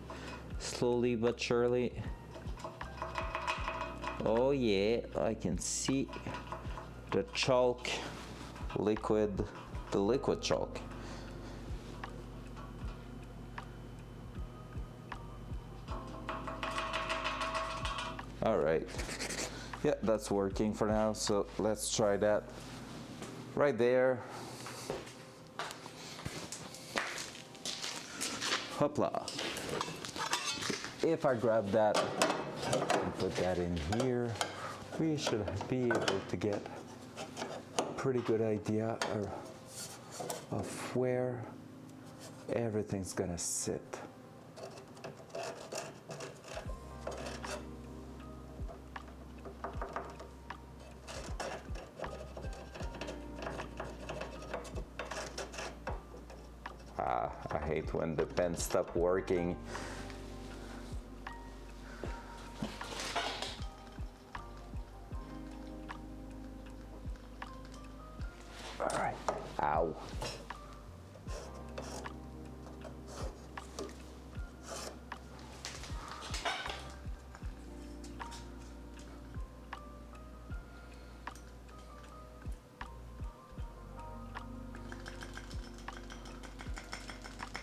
slowly but surely. Oh yeah, I can see the chalk liquid, the liquid chalk. All right, yeah, that's working for now, so let's try that right there. Hopla. If I grab that and put that in here, we should be able to get a pretty good idea of where everything's gonna sit. I hate when the pen stops working. All right, ow.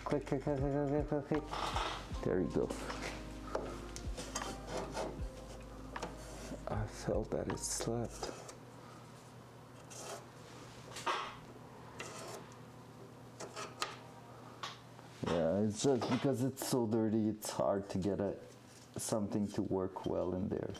Click, click, click, click, click, click, click. There you go. I felt that it slept. Yeah, it's just because it's so dirty, it's hard to get something to work well in there.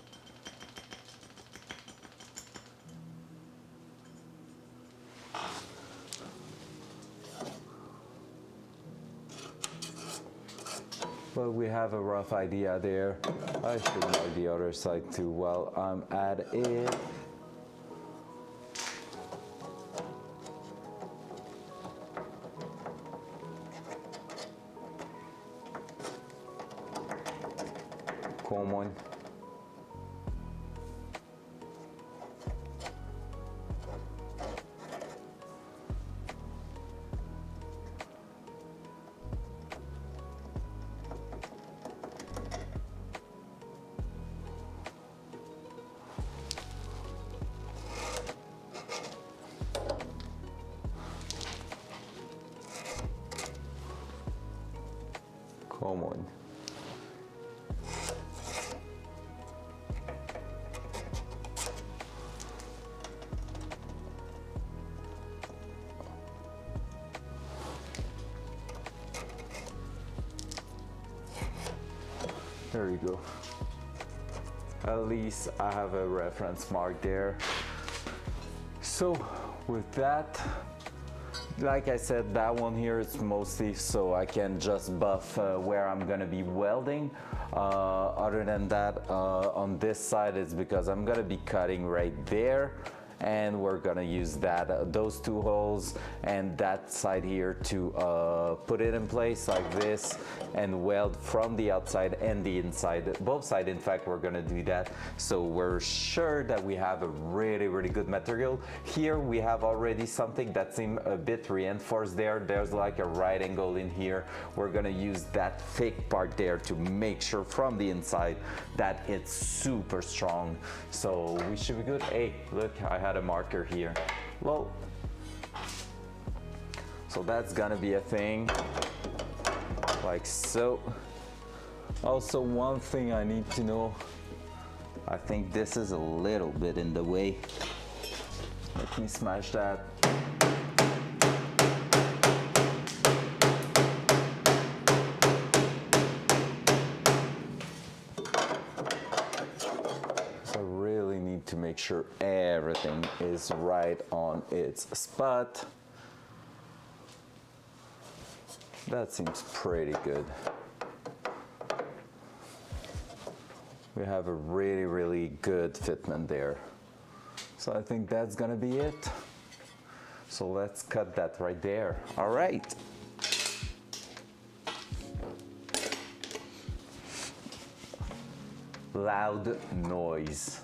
But we have a rough idea there. I should mark the other side too while I'm at it. Come on. Come on. There you go. At least I have a reference mark there. So with that, like I said, that one here is mostly so I can just buff where I'm gonna be welding. Other than that, on this side it's because I'm gonna be cutting right there, and we're gonna use that those two holes and that side here to put it in place like this and weld from the outside and the inside, both sides. In fact, we're gonna do that, so we're sure that we have a really good material. Here we have already something that seems a bit reinforced there. There's like a right angle in here. We're gonna use that thick part there to make sure from the inside that it's super strong, so we should be good. Hey, look, I had a marker here. Well, so that's gonna be a thing like so. Also, one thing I need to know, I think this is a little bit in the way. Let me smash that. So I really need to make sure everything is right on its spot. That seems pretty good. We have a really good fitment there. So I think that's gonna be it. So let's cut that right there. All right. Loud noise.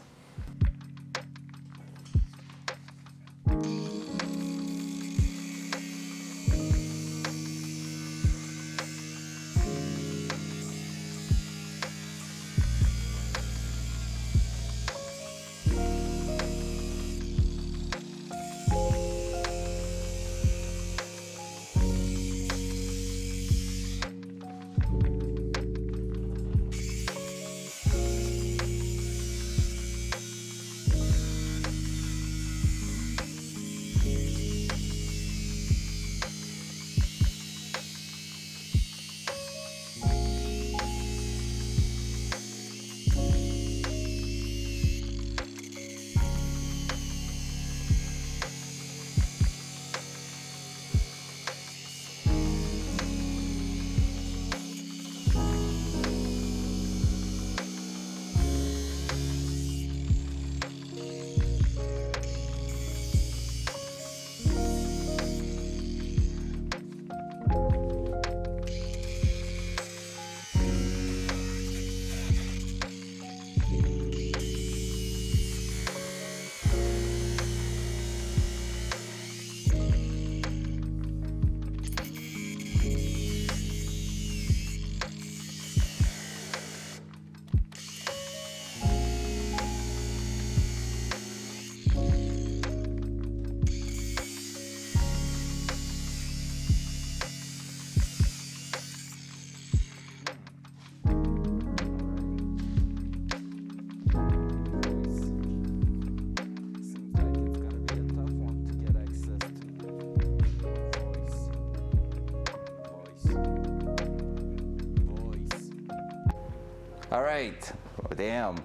All right, damn.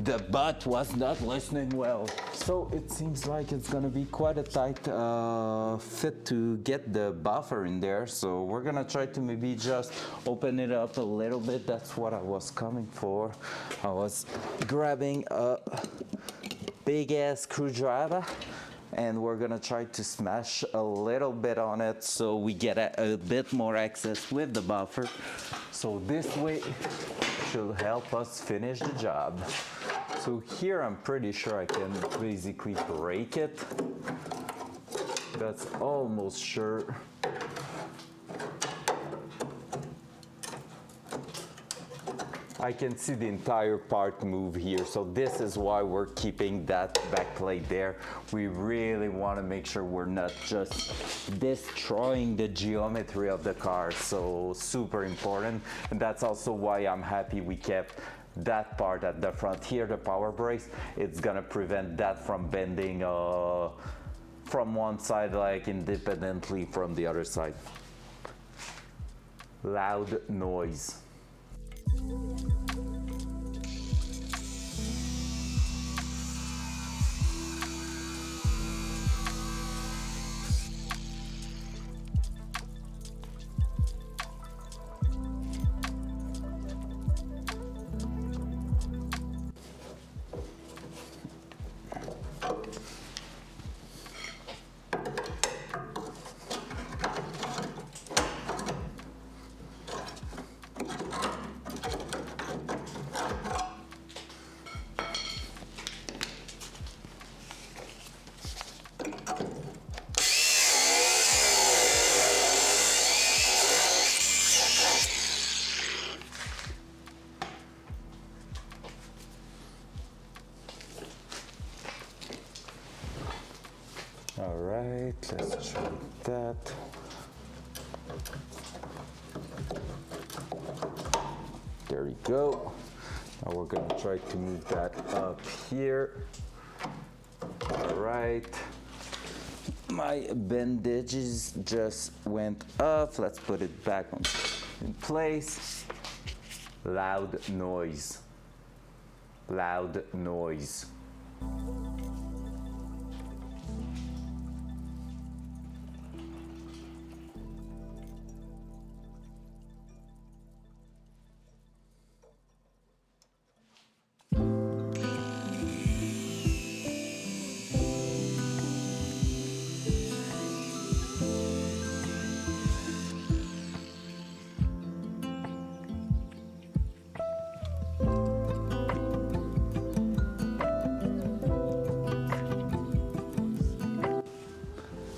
The butt was not listening well. So it seems like it's gonna be quite a tight fit to get the buffer in there. So we're gonna try to maybe just open it up a little bit. That's what I was coming for. I was grabbing a big ass screwdriver and we're gonna try to smash a little bit on it so we get a bit more access with the buffer. So this way should help us finish the job. So here I'm pretty sure I can basically break it. That's almost sure. I can see the entire part move here, so this is why we're keeping that back plate there. We really want to make sure we're not just destroying the geometry of the car, so super important. And that's also why I'm happy we kept that part at the front here, the power brakes. It's gonna prevent that from bending from one side like independently from the other side. Loud noise. All right, let's try that. There we go. Now we're gonna try to move that up here. All right. My bandages just went up. Let's put it back in place. Loud noise. Loud noise.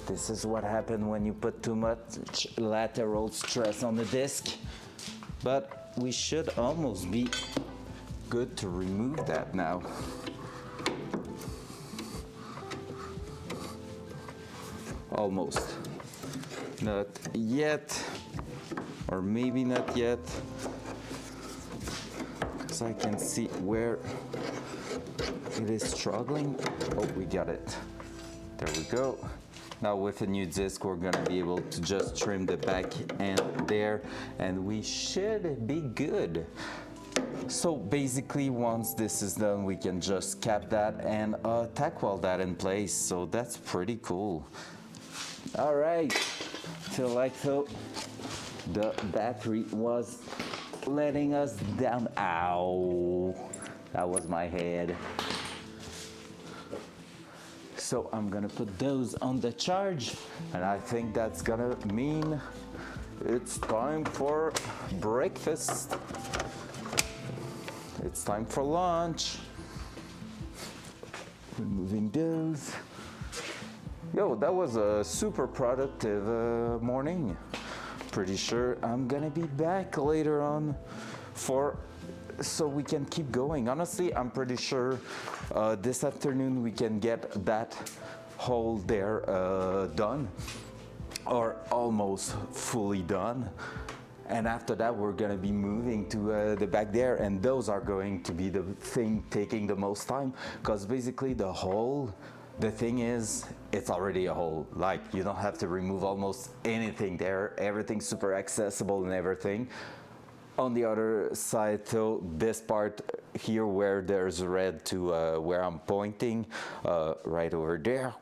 This is what happened when you put too much lateral stress on the disc. But we should almost be good to remove that now. Almost. Not yet, or maybe not yet, because I can see where it is struggling. Oh, we got it. There we go. Now with a new disc, we're gonna be able to just trim the back end there, and we should be good. So basically, once this is done, we can just cap that and tack weld that in place. So that's pretty cool. All right, feel like though the battery was letting us down. Ow, that was my head. So I'm gonna put those on the charge, and I think that's gonna mean it's time for breakfast. It's time for lunch. Removing those. Yo, that was a super productive morning. Pretty sure I'm gonna be back later on so we can keep going. Honestly, I'm pretty sure this afternoon we can get that hole there done, or almost fully done. And after that, we're gonna be moving to the back there, and those are going to be the thing taking the most time, because basically the hole, the thing is, it's already a hole. Like, you don't have to remove almost anything there. Everything's super accessible and everything. on the other side, so this part here where there's red to where I'm pointing, right over there.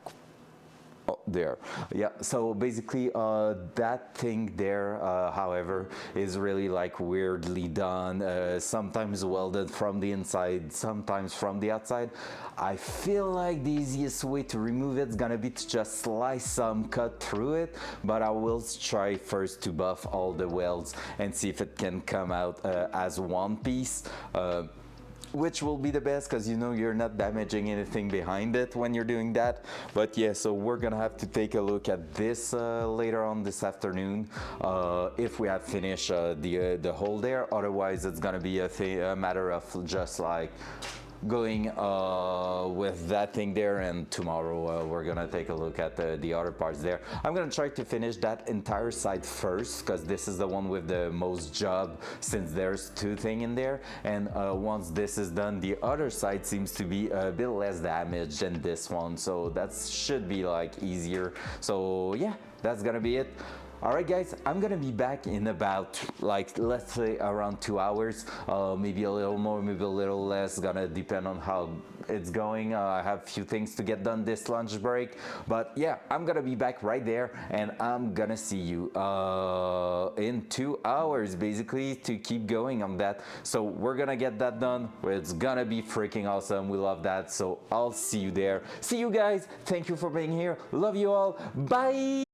Oh, there. Yeah, so basically that thing there, however, is really like weirdly done, sometimes welded from the inside, sometimes from the outside. I feel like the easiest way to remove it's gonna be to just slice some cut through it, but I will try first to buff all the welds and see if it can come out as one piece. Which will be the best, because you know you're not damaging anything behind it when you're doing that. But yeah, so we're gonna have to take a look at this later on this afternoon, if we have finished the hole there. Otherwise it's gonna be a matter of just like going with that thing there, and tomorrow we're gonna take a look at the other parts there. I'm gonna try to finish that entire side first, because this is the one with the most job, since there's two things in there, and once this is done, the other side seems to be a bit less damaged than this one, so that should be like easier. So yeah, that's gonna be it. Alright guys, I'm gonna be back in about, like, let's say around 2 hours, maybe a little more, maybe a little less, gonna depend on how it's going. I have a few things to get done this lunch break, but yeah, I'm gonna be back right there, and I'm gonna see you in 2 hours basically to keep going on that. So we're gonna get that done. It's gonna be freaking awesome. We love that, so I'll see you there. See you guys. Thank you for being here. Love you all. Bye.